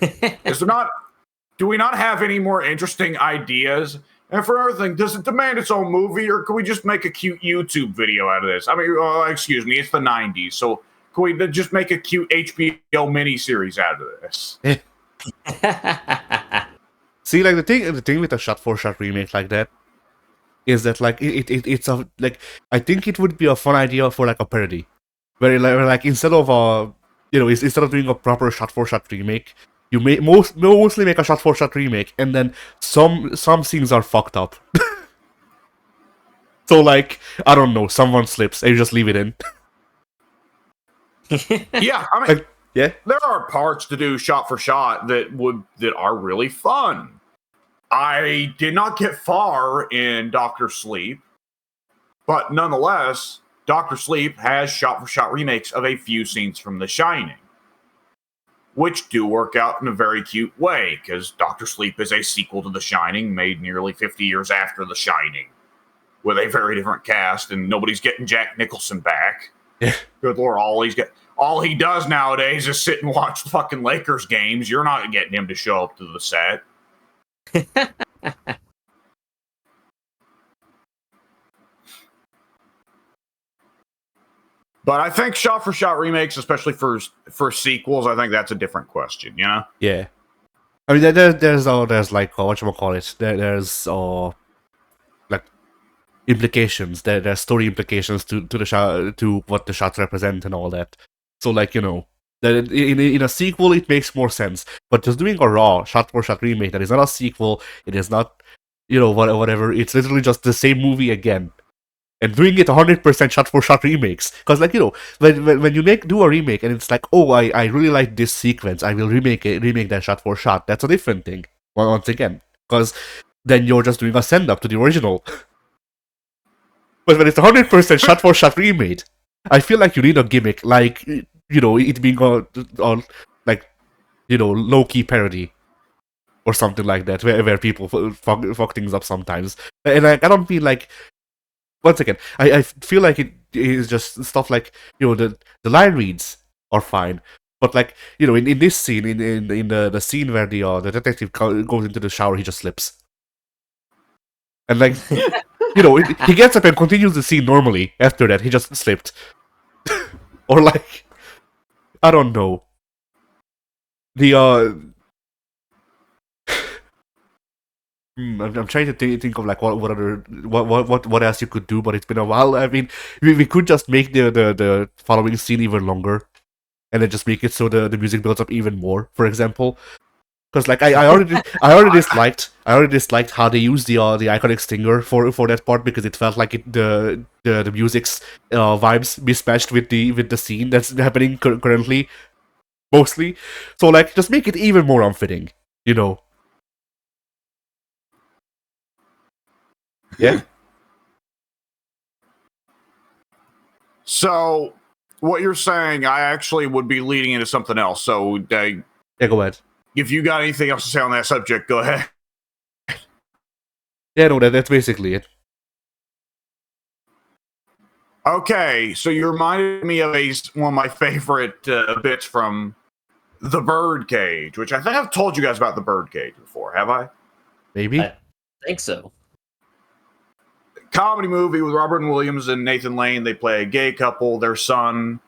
Do we not have any more interesting ideas? And for everything, does it demand its own movie, or can we just make a cute YouTube video out of this? I mean, excuse me, it's the 90s, so can we just make a cute HBO miniseries out of this? See, like the thing with a shot-for-shot remake like that is that like it's a like I think it would be a fun idea for like a parody, where like instead of instead of doing a proper shot-for-shot remake, you may mostly make a shot-for-shot remake, and then some scenes are fucked up. So like I don't know, someone slips, and you just leave it in. Yeah, I mean, yeah, there are parts to do shot-for-shot that are really fun. I did not get far in Dr. Sleep, but nonetheless, Dr. Sleep has shot-for-shot remakes of a few scenes from The Shining, which do work out in a very cute way, because Dr. Sleep is a sequel to The Shining made nearly 50 years after The Shining, with a very different cast, and nobody's getting Jack Nicholson back. Yeah. Good Lord, all he does nowadays is sit and watch the fucking Lakers games. You're not getting him to show up to the set. But I think shot-for-shot remakes, especially for sequels, I think that's a different question, you know? Yeah. I mean, there's like whatchamacallit, there's like implications. There's story implications to the shot, to what the shots represent and all that. So like that in a sequel it makes more sense. But just doing a raw shot-for-shot remake that is not a sequel, it is not whatever. It's literally just the same movie again. And doing it 100% shot-for-shot remakes, because like when you do a remake and it's like, oh, I really like this sequence, I will remake that shot-for-shot. That's a different thing. once again, because then you're just doing a send up to the original. But when it's 100% shot for shot remade, I feel like you need a gimmick, like it being a like low key parody or something like that, where people fuck things up sometimes. And I don't feel like, once again, I feel like it is just stuff like the line reads are fine, but like in this scene, in the scene where the detective goes into the shower, he just slips, and like he gets up and continues the scene normally. After that, he just slipped, or like I don't know. The I'm trying to think of like what other what else you could do, but it's been a while. I mean, we could just make the following scene even longer, and then just make it so the music builds up even more. For example, because like I already disliked how they used the iconic stinger for that part, because it felt like the music's vibes mismatched with the scene that's happening currently, mostly. So like just make it even more unfitting, Yeah. So, what you're saying, I actually would be leading into something else. So, Yeah, go ahead. if you got anything else to say on that subject, go ahead. Yeah, no, that's basically it. Okay, so you reminded me of one of my favorite bits from The Birdcage, which I think I've told you guys about The Birdcage before, have I? Maybe. I think so. Comedy movie with Robin Williams and Nathan Lane. They play a gay couple. Their son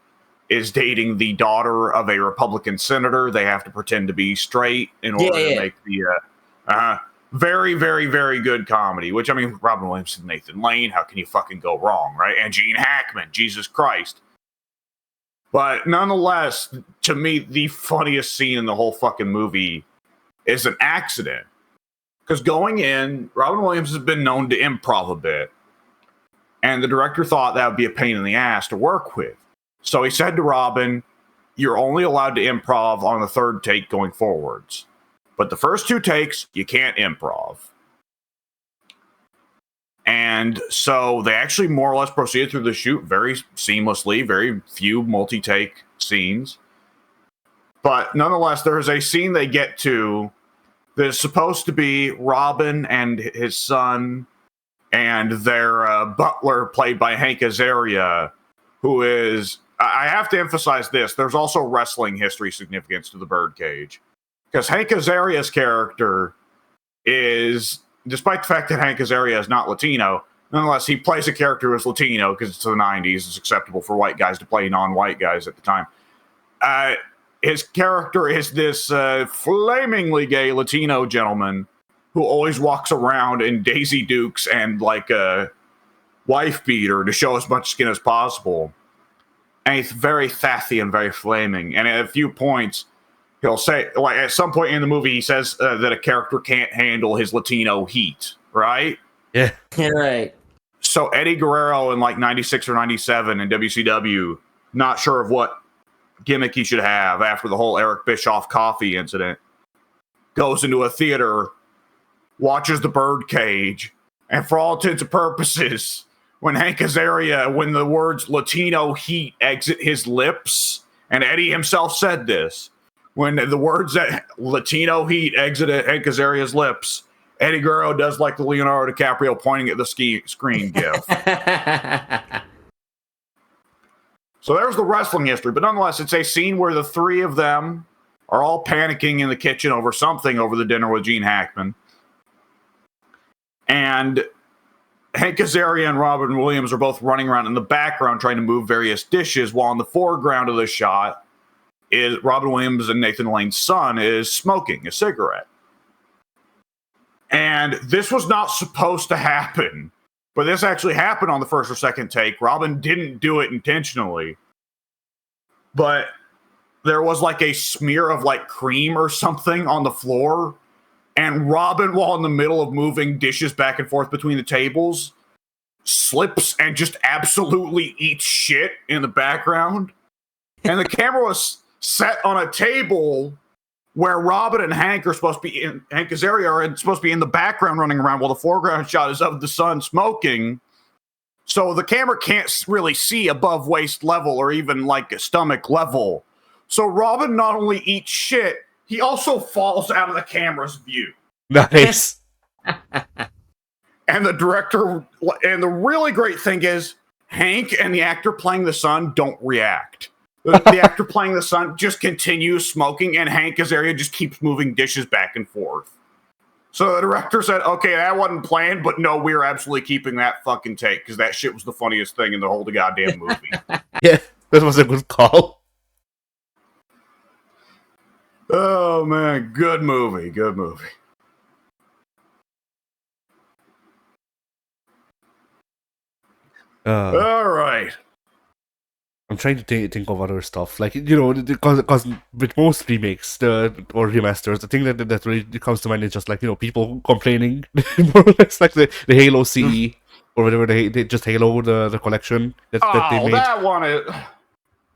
is dating the daughter of a Republican senator. They have to pretend to be straight in order to make the very, very, very good comedy. Which, I mean, Robin Williams and Nathan Lane, how can you fucking go wrong, right? And Gene Hackman, Jesus Christ. But nonetheless, to me, the funniest scene in the whole fucking movie is an accident. Because going in, Robin Williams has been known to improv a bit. And the director thought that would be a pain in the ass to work with. So he said to Robin, you're only allowed to improv on the third take going forwards. But the first two takes, you can't improv. And so they actually more or less proceeded through the shoot very seamlessly, very few multi-take scenes. But nonetheless, there is a scene they get to that is supposed to be Robin and his son and their butler, played by Hank Azaria, who is... I have to emphasize this. There's also wrestling history significance to The Birdcage. Because Hank Azaria's character is... Despite the fact that Hank Azaria is not Latino, nonetheless, he plays a character who is Latino because it's the 90s. It's acceptable for white guys to play non-white guys at the time. His character is this flamingly gay Latino gentleman who always walks around in Daisy Dukes and like a wife beater to show as much skin as possible. And he's very sassy and very flaming. And at a few points, he'll say, like at some point in the movie, he says that a character can't handle his Latino heat, right? Yeah. Right. So Eddie Guerrero in like 96 or 97 in WCW, not sure of what gimmick he should have after the whole Eric Bischoff coffee incident, goes into a theater, watches The Birdcage, and for all intents and purposes, when Hank Azaria, when the words Latino heat exit his lips, and Eddie himself said this, when the words that Latino heat exited Hank Azaria's lips, Eddie Guerrero does like the Leonardo DiCaprio pointing at the screen gif. So there's the wrestling history, but nonetheless, it's a scene where the three of them are all panicking in the kitchen over something over the dinner with Gene Hackman. And Hank Azaria and Robin Williams are both running around in the background trying to move various dishes, while in the foreground of the shot is Robin Williams and Nathan Lane's son is smoking a cigarette. And this was not supposed to happen, but this actually happened on the first or second take. Robin didn't do it intentionally, but there was like a smear of like cream or something on the floor. And Robin, while in the middle of moving dishes back and forth between the tables, slips and just absolutely eats shit in the background. And the camera was set on a table where Robin and Hank Hank Azaria are supposed to be in the background running around while the foreground shot is of the sun smoking. So the camera can't really see above waist level or even like a stomach level. So Robin not only eats shit, he also falls out of the camera's view. Nice. And the director, and the really great thing is, Hank and the actor playing the son don't react. The actor playing the son just continues smoking, and Hank Azaria just keeps moving dishes back and forth. So the director said, okay, that wasn't planned, but no, we're absolutely keeping that fucking take, because that shit was the funniest thing in the whole goddamn movie. Yeah, that was a good call. Oh, man, good movie, good movie. All right. I'm trying to think of other stuff, like, you know, because with most remakes or remasters, the thing that really comes to mind is just like, you know, people complaining more or less, like the Halo CE or whatever they just Halo the collection that they made. That one is.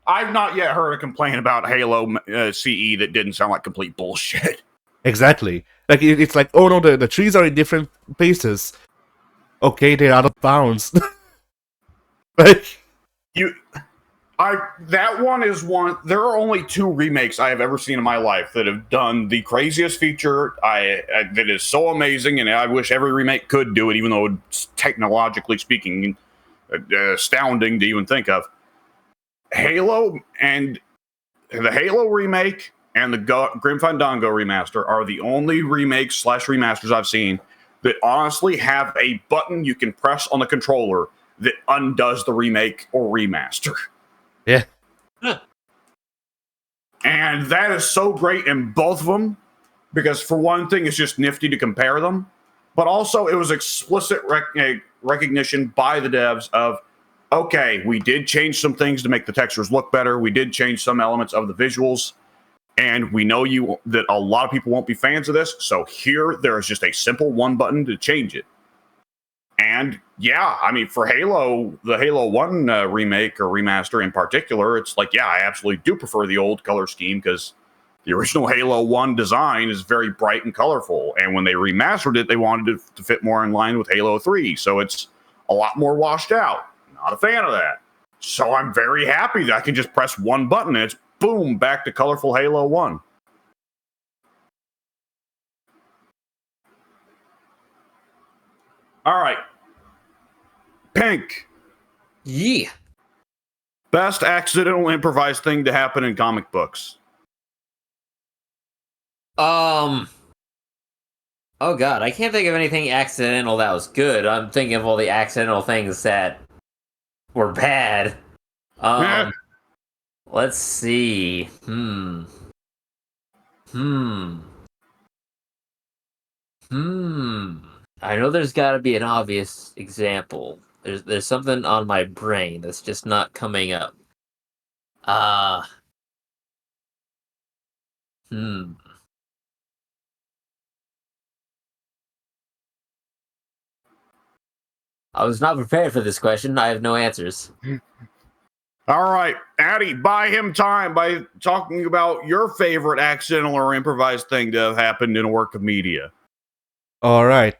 I've not yet heard a complaint about Halo CE that didn't sound like complete bullshit. Exactly, like it's like, oh no, the trees are in different places. Okay, they're out of bounds. Like that one is one. There are only 2 remakes I have ever seen in my life that have done the craziest feature. That is so amazing, and I wish every remake could do it, even though it's technologically speaking astounding to even think of. Halo and the Halo remake and the Grim Fandango remaster are the only remakes / remasters I've seen that honestly have a button you can press on the controller that undoes the remake or remaster. Yeah. And that is so great in both of them, because for one thing, it's just nifty to compare them, but also it was explicit recognition by the devs of, okay, we did change some things to make the textures look better. We did change some elements of the visuals, and we know that a lot of people won't be fans of this. So here, there is just a simple one button to change it. And yeah, I mean, for Halo, the Halo 1 remake or remaster in particular, it's like, yeah, I absolutely do prefer the old color scheme, because the original Halo 1 design is very bright and colorful. And when they remastered it, they wanted it to fit more in line with Halo 3. So it's a lot more washed out. Not a fan of that. So I'm very happy that I can just press one button and it's boom, back to colorful Halo 1. All right. Pink. Yeah. Best accidental improvised thing to happen in comic books. Oh god, I can't think of anything accidental that was good. I'm thinking of all the accidental things that were bad. Let's see. I know there's got to be an obvious example. There's something on my brain that's just not coming up. I was not prepared for this question. I have no answers. All right, Addy, buy him time by talking about your favorite accidental or improvised thing to have happened in a work of media. All right.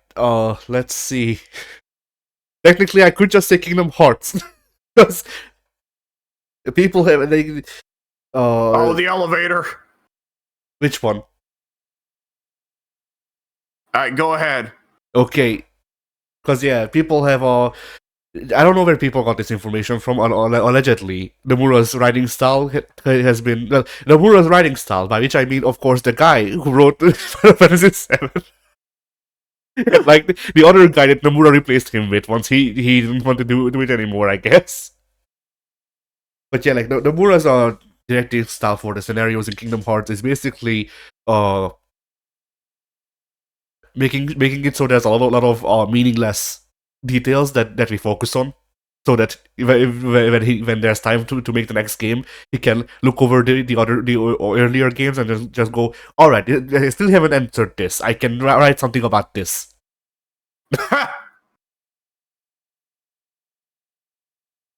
Let's see. Technically, I could just say Kingdom Hearts, because people have they. The elevator. Which one? All right, go ahead. Okay, because yeah, people have I don't know where people got this information from. Allegedly, Nomura's writing style has been Nomura's writing style, by which I mean, of course, the guy who wrote Final Fantasy VII. Like the other guy that Nomura replaced him with once he didn't want to do it anymore, I guess. But yeah, like Nomura's directing style for the scenarios in Kingdom Hearts is basically making it so there's a lot of meaningless details that we focus on, so that when there's time to make the next game, he can look over the earlier games and just go, all right, I still haven't answered this. I can write something about this.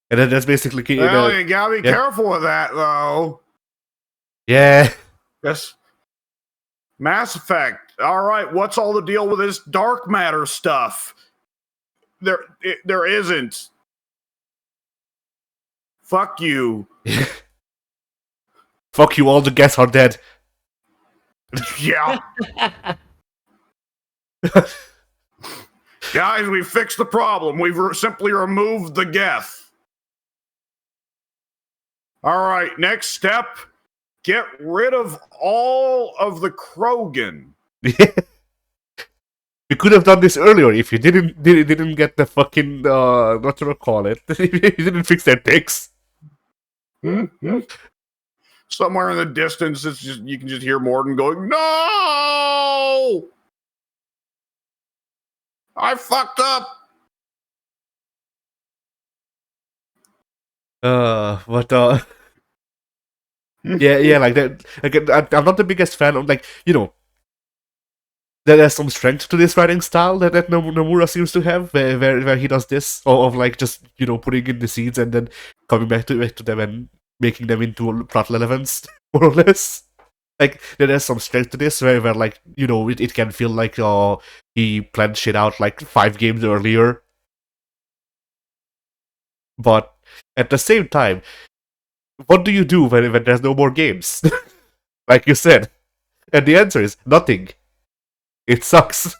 And then that's basically Well, you gotta be careful with that, though. Yeah. Yes. Mass Effect. All right, what's all the deal with this dark matter stuff? There isn't. Fuck you. Fuck you, all the guests are dead. Yeah. Guys, we fixed the problem. We've simply removed the Geth. All right, next step. Get rid of all of the Krogan. You could have done this earlier if you didn't get the fucking what do I call it? You didn't fix their dicks. Mm-hmm. Somewhere in the distance, it's just you can just hear Morton going, "No, I fucked up." Yeah, like that. Again, I'm not the biggest fan of, like, there's some strength to this writing style that Nomura seems to have, where he does this, of like just putting in the seeds and then coming back to them and making them into plot relevance, more or less. Like there's some strength to this, where like it can feel like he planned shit out like 5 games earlier, but at the same time, what do you do when there's no more games? Like you said, and the answer is nothing. It sucks.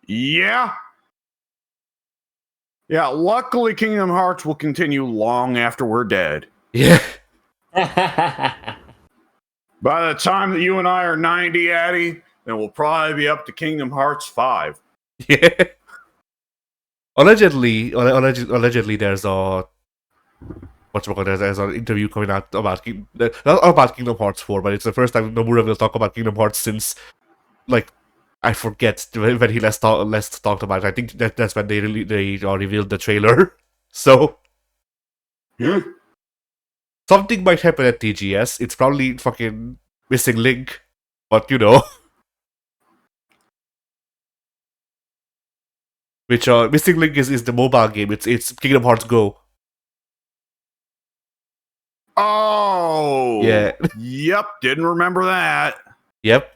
Yeah. Yeah, luckily Kingdom Hearts will continue long after we're dead. Yeah. By the time that you and I are 90, Addy, then we'll probably be up to Kingdom Hearts 5. Yeah. Allegedly, there's a there's an interview coming out about not about Kingdom Hearts 4, but it's the first time Nomura will talk about Kingdom Hearts since, like, I forget when he last talked about it. I think that's when they revealed the trailer. So something might happen at TGS. It's probably fucking Missing Link, but which Missing Link is the mobile game. It's Kingdom Hearts Go. Oh, yeah. Yep, didn't remember that. Yep.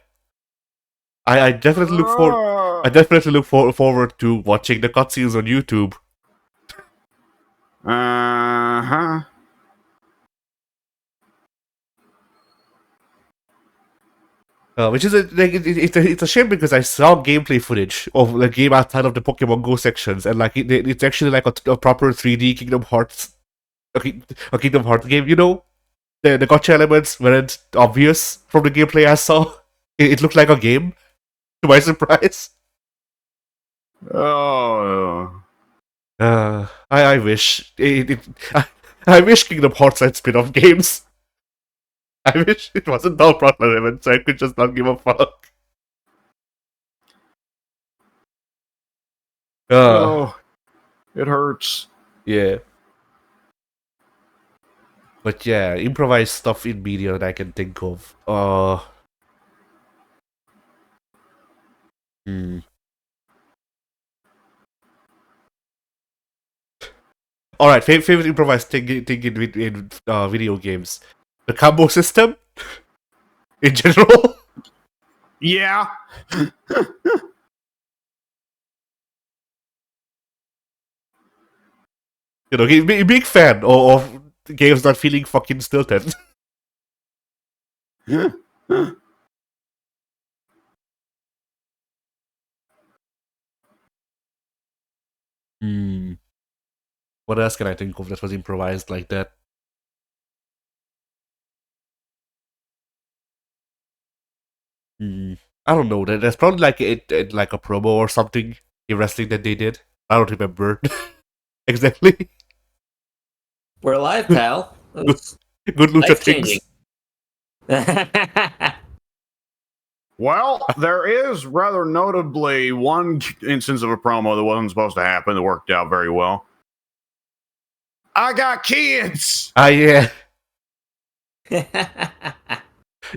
I definitely look forward. I definitely look forward to watching the cutscenes on YouTube. Which is it's a shame because I saw gameplay footage of the game outside of the Pokemon Go sections, and like it's actually like a proper 3D Kingdom Hearts, a Kingdom Hearts game. The gotcha elements weren't obvious from the gameplay I saw. It looked like a game, to my surprise. Oh. I wish I wish Kingdom Hearts had spin-off games. I wish it wasn't all plot relevant, so I could just not give a fuck. Oh, it hurts. Yeah. But yeah, improvised stuff in media that I can think of. Alright, favorite improvised thing in video games. The combo system? In general? Yeah. Big fan of games not feeling fucking stilted. What else can I think of that was improvised like that? I don't know. There's probably like like a promo or something in wrestling that they did. I don't remember exactly. We're alive, pal. Good lucha things. Well, there is rather notably one instance of a promo that wasn't supposed to happen that worked out very well. I got kids. Yeah.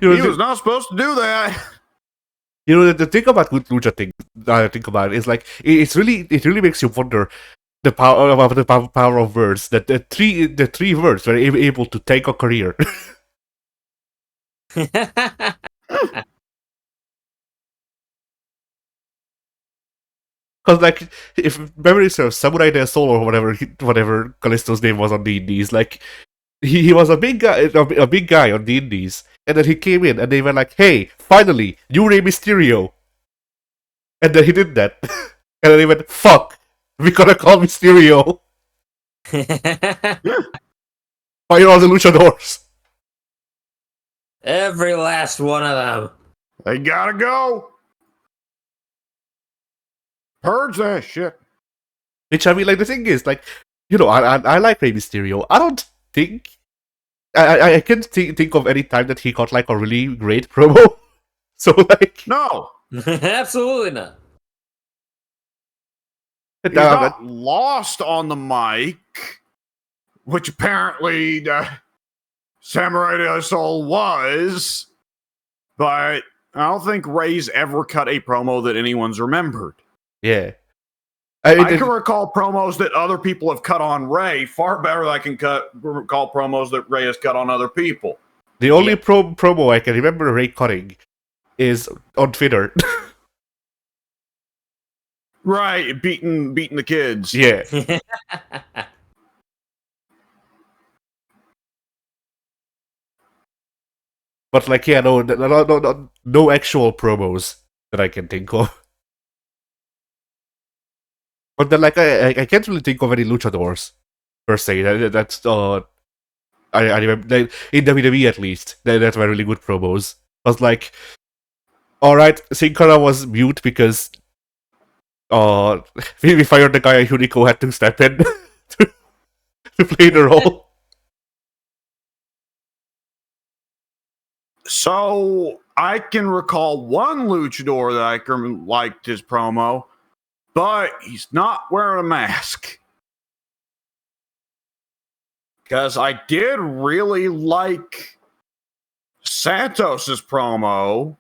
He was not supposed to do that. The thing about good lucha thing that I think about is like it really makes you wonder the power of words. That the three words were able to take a career. Because, like, if memory serves, Samurai De Soul or whatever Callisto's name was on D&D's, like, he was a big guy on D&D's, and then he came in, and they were like, "Hey, finally, new Rey Mysterio," and then he did that, and then they went, "Fuck, we gotta call Mysterio. Fire all the luchadors." Every last one of them. They gotta go. Purge that shit. Which, I mean, like, the thing is, like, you know, I like Rey Mysterio. I don't think I can't think of any time that he got like a really great promo. So like, No, Absolutely not. he got lost on the mic, which apparently Samurai De Soul was, but I don't think Ray's ever cut a promo that anyone's remembered. yeah. I can recall promos that other people have cut on Ray far better than I can recall promos that Ray has cut on other people. The only promo I can remember Ray cutting is on Twitter. Right, beating the kids. Yeah. But like, yeah, no actual promos that I can think of. But then, like, I can't really think of any luchadors per se. That's I remember, like, in WWE at least, that were really good promos. I was like, all right, Sin Cara was mute because we fired the guy and Hunico had to step in to play the role. So I can recall one luchador that I liked his promo, but he's not wearing a mask. Because I did really like Santos's promo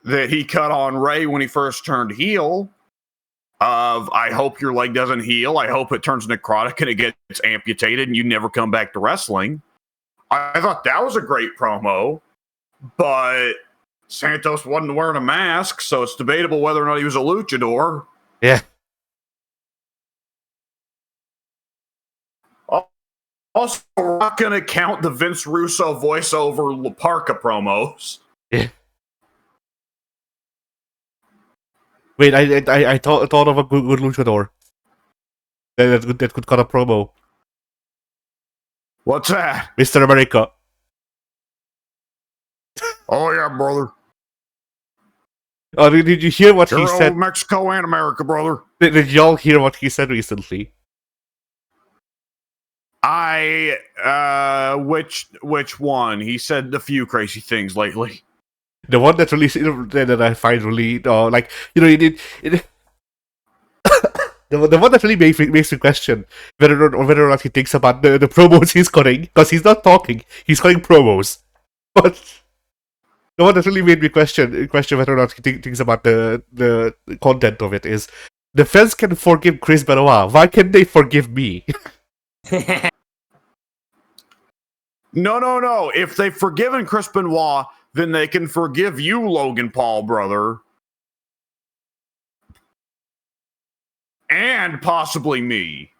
that he cut on Ray when he first turned heel. Of, I hope your leg doesn't heal. I hope it turns necrotic and it gets amputated and you never come back to wrestling. I thought that was a great promo, but Santos wasn't wearing a mask, so it's debatable whether or not he was a luchador. Yeah. Also, we're not going to count the Vince Russo voiceover La Parka promos. Yeah. Wait, I thought of a good luchador that could cut a promo. What's that? Mr. America. Oh yeah, brother. Oh, did you hear what You're he said? Mexico and America, brother. Did y'all hear what he said recently? Which one? He said a few crazy things lately. The one that really that I find really like, you know, the one that really makes me question whether or not he thinks about the promos he's cutting, because he's not talking, he's cutting promos. But the one that really made me question whether or not he thinks about the content of it is, the fans can forgive Chris Benoit. Why can't they forgive me? No. If they've forgiven Chris Benoit, then they can forgive you, Logan Paul, brother. And possibly me.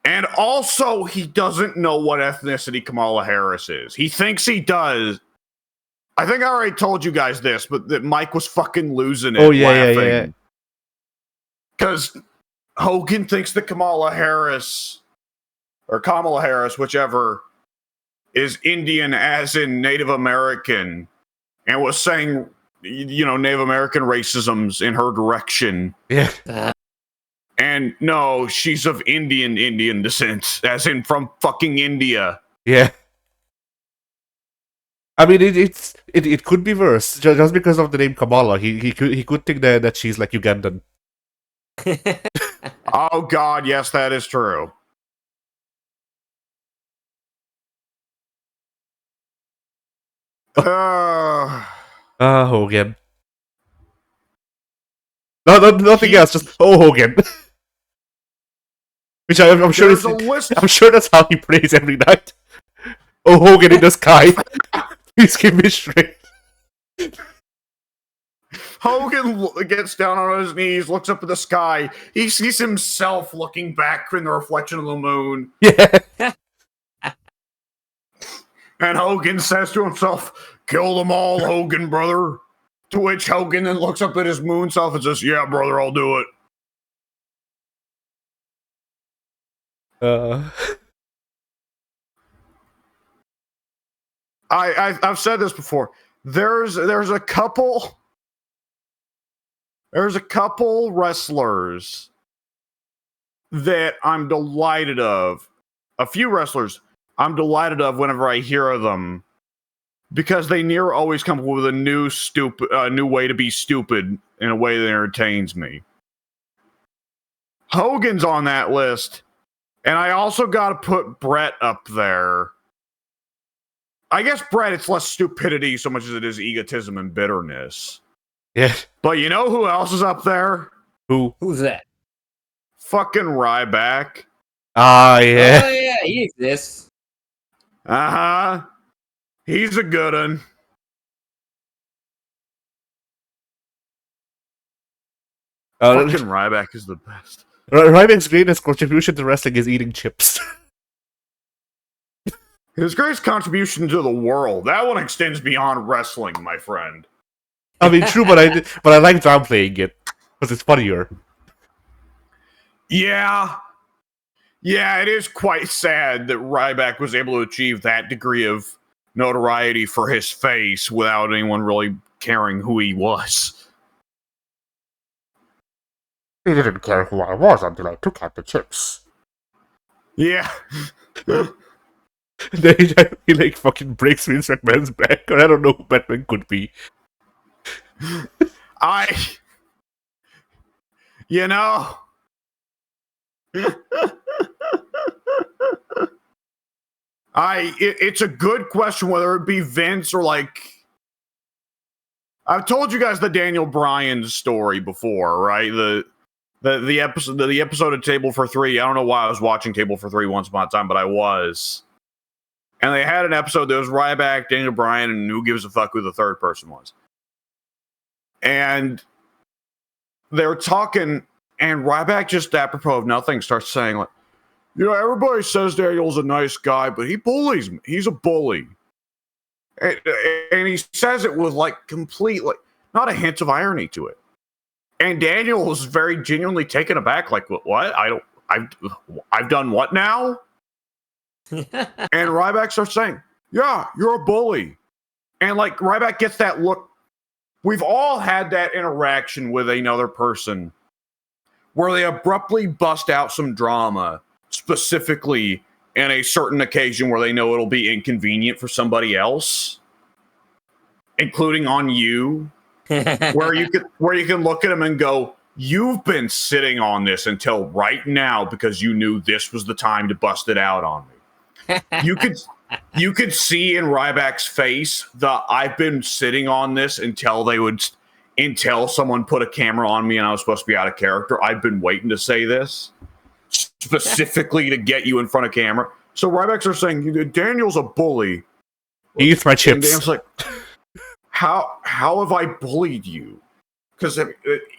And also, he doesn't know what ethnicity Kamala Harris is. He thinks he does. I think I already told you guys this, but that Mike was fucking losing it. Oh, yeah, laughing. yeah. Because Hogan thinks that Kamala Harris, whichever, is Indian as in Native American, and was saying, you know, Native American racisms in her direction. Yeah. And no, she's of Indian descent, as in from fucking India. Yeah. I mean, it could be worse. Just because of the name Kamala, he could think that she's like Ugandan. Oh God, yes, that is true. Hogan. No, nothing else. Just Hogan. Which I'm sure There's is, a list. I'm sure that's how he prays every night. Oh, Hogan in the sky, please give me strength. Hogan gets down on his knees, looks up at the sky. He sees himself looking back in the reflection of the moon. Yeah. And Hogan says to himself, "Kill them all, Hogan, brother." To which Hogan then looks up at his moon self and says, "Yeah, brother, I'll do it." I've said this before. There's a couple wrestlers that I'm delighted of. A few wrestlers I'm delighted of whenever I hear of them, because they near always come up with a new way to be stupid in a way that entertains me. Hogan's on that list, and I also got to put Brett up there. I guess Brett, it's less stupidity so much as it is egotism and bitterness. Yeah. But you know who else is up there? Who's that? Fucking Ryback. Ah, yeah. Oh yeah, he exists. Uh-huh. He's a good one. Fucking Ryback is the best. Ryback's greatest contribution to wrestling is eating chips. His greatest contribution to the world. That one extends beyond wrestling, my friend. I mean, true, but I like downplaying it because it's funnier. Yeah. Yeah, it is quite sad that Ryback was able to achieve that degree of notoriety for his face without anyone really caring who he was. He didn't care who I was until I took out the chips. Yeah. Then he like fucking breaks Vince McMahon's back, or I don't know who Batman could be. You know, it's a good question whether it be Vince or like, I've told you guys the Daniel Bryan story before, right? The episode of Table for Three. I don't know why I was watching Table for Three once upon a time, but I was. And they had an episode that was Ryback, Daniel Bryan, and who gives a fuck who the third person was. And they're talking, and Ryback, just apropos of nothing, starts saying, like, you know, everybody says Daniel's a nice guy, but he bullies me. He's a bully. And he says it with, like, completely, not a hint of irony to it. And Daniel was very genuinely taken aback, like, what? I've done what now? And Ryback starts saying, yeah, you're a bully. And like Ryback gets that look. We've all had that interaction with another person where they abruptly bust out some drama, specifically in a certain occasion where they know it'll be inconvenient for somebody else, including on you, where you can look at them and go, you've been sitting on this until right now because you knew this was the time to bust it out on me. You could see in Ryback's face the I've been sitting on this until someone put a camera on me and I was supposed to be out of character. I've been waiting to say this specifically to get you in front of camera. So Rybacks are saying Daniel's a bully. He eats my chips. And Daniel's like, how have I bullied you? Because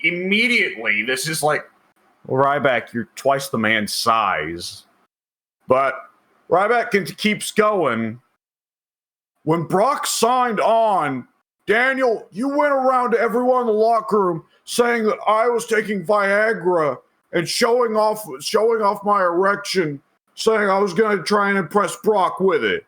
immediately this is like, well, Ryback, you're twice the man's size. But Ryback keeps going. When Brock signed on, Daniel, you went around to everyone in the locker room saying that I was taking Viagra and showing off my erection, saying I was going to try and impress Brock with it.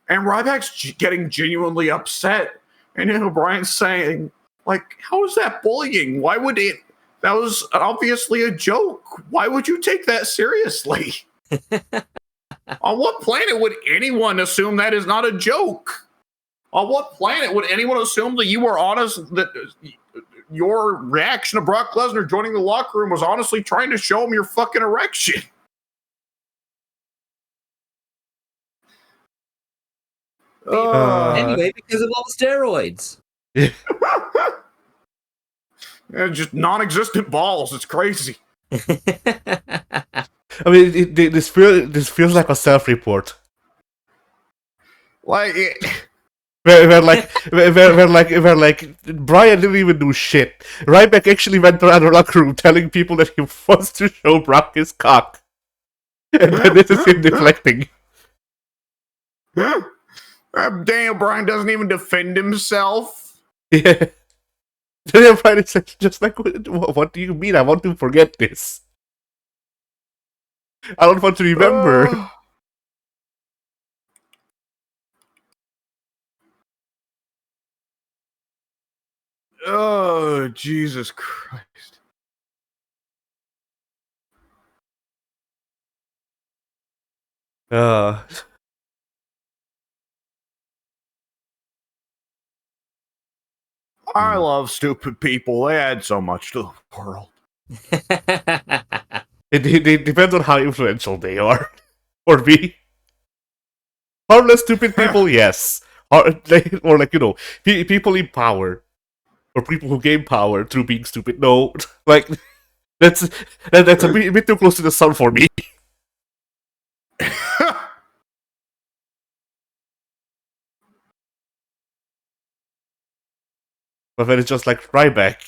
And Ryback's getting genuinely upset. And Daniel Bryan's saying, like, how is that bullying? Why would it? That was obviously a joke. Why would you take that seriously? On what planet would anyone assume that is not a joke? On what planet would anyone assume that you were honest, that your reaction to Brock Lesnar joining the locker room was honestly trying to show him your fucking erection? Anyway, because of all the steroids. Just non-existent balls. It's crazy. I mean, this feels like a self-report. Like, Where like Brian didn't even do shit. Ryback actually went around the locker room telling people that he wants to show Brock his cock, and then this is him deflecting. Daniel Bryan doesn't even defend himself. Yeah. Then Brian is just like, what do you mean? I want to forget this. I don't want to remember. Oh, Jesus Christ. I love stupid people. They add so much to the world. It depends on how influential they are. Or me. Harmless stupid people, yes. Or like, people in power. Or people who gain power through being stupid. No. Like, that's a bit too close to the sun for me. But then it's just like, Ryback.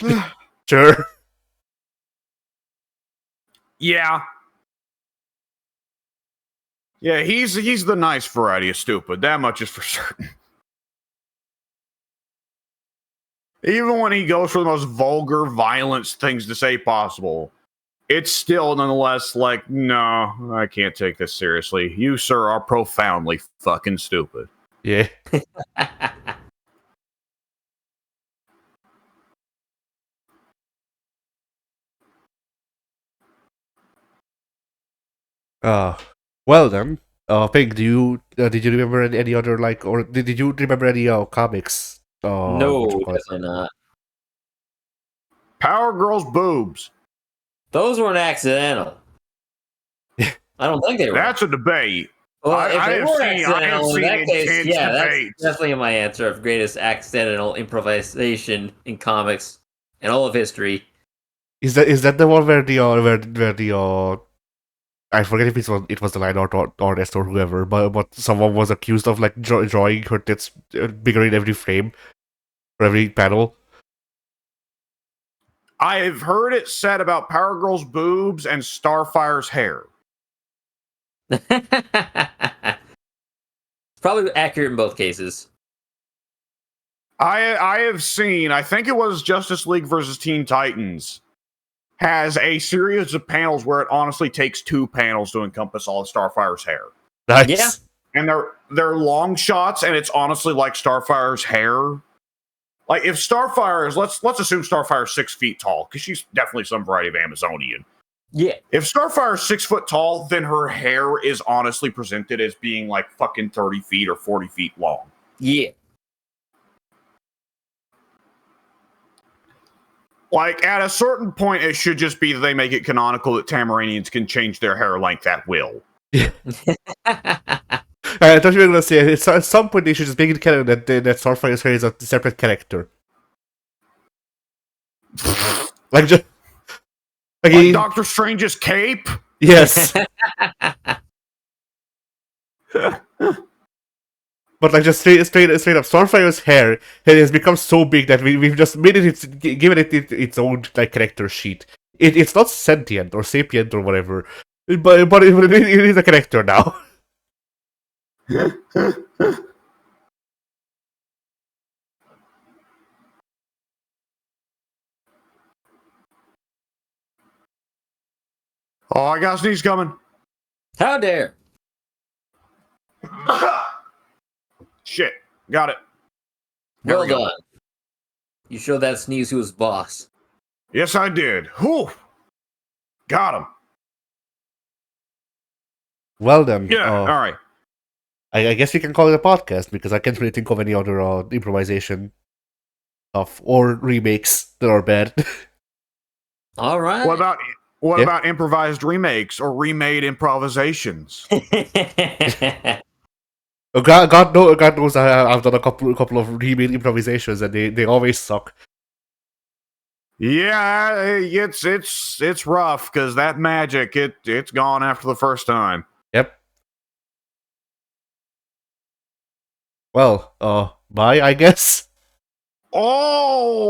Sure. Yeah. Yeah, he's the nice variety of stupid. That much is for certain. Even when he goes for the most vulgar, violent things to say possible, it's still nonetheless like, no, I can't take this seriously. You, sir, are profoundly fucking stupid. Yeah. Well then, Pink, did you remember any other like, or did you remember any comics? No, definitely not. Power Girl's boobs. Those weren't accidental. I don't think they were. That's a debate. Well, if I they have were seen- I have accidental, in seen that case, intense yeah, debates. that's definitely my answer of greatest accidental improvisation in comics in all of history. Is that the one where the I forget if it was the line artist or whoever, but someone was accused of like drawing her tits bigger in every frame for every panel. I've heard it said about Power Girl's boobs and Starfire's hair. It's probably accurate in both cases. I have seen, I think it was Justice League versus Teen Titans, has a series of panels where it honestly takes 2 panels to encompass all of Starfire's hair. Nice. Yeah. And they're long shots, and it's honestly like Starfire's hair. Like if Starfire is, let's assume Starfire's 6 feet tall, because she's definitely some variety of Amazonian. Yeah. If Starfire's 6 foot tall, then her hair is honestly presented as being like fucking 30 feet or 40 feet long. Yeah. Like, at a certain point, it should just be that they make it canonical that Tamaranians can change their hair length at will. I thought you were gonna say at some point they should just make it canon that Starfire's hair is a separate character. Like just Like Doctor Strange's cape? Yes. But like just straight up, Starfire's hair has become so big that we've just made it, given it its own like character sheet. It's not sentient or sapient or whatever, but it is a character now. Oh, I got a sneeze coming. How dare? Shit, got it. Well we go. done. You showed that sneeze who was boss. Yes, I did. Whew. Got him. Well then, Yeah, all right. I guess we can call it a podcast because I can't really think of any other improvisation stuff or remakes that are bad. All right. What about improvised remakes or remade improvisations? God knows I've done a couple of remade improvisations and they always suck. Yeah, it's rough because that magic it's gone after the first time. Yep. Well, bye, I guess. Oh.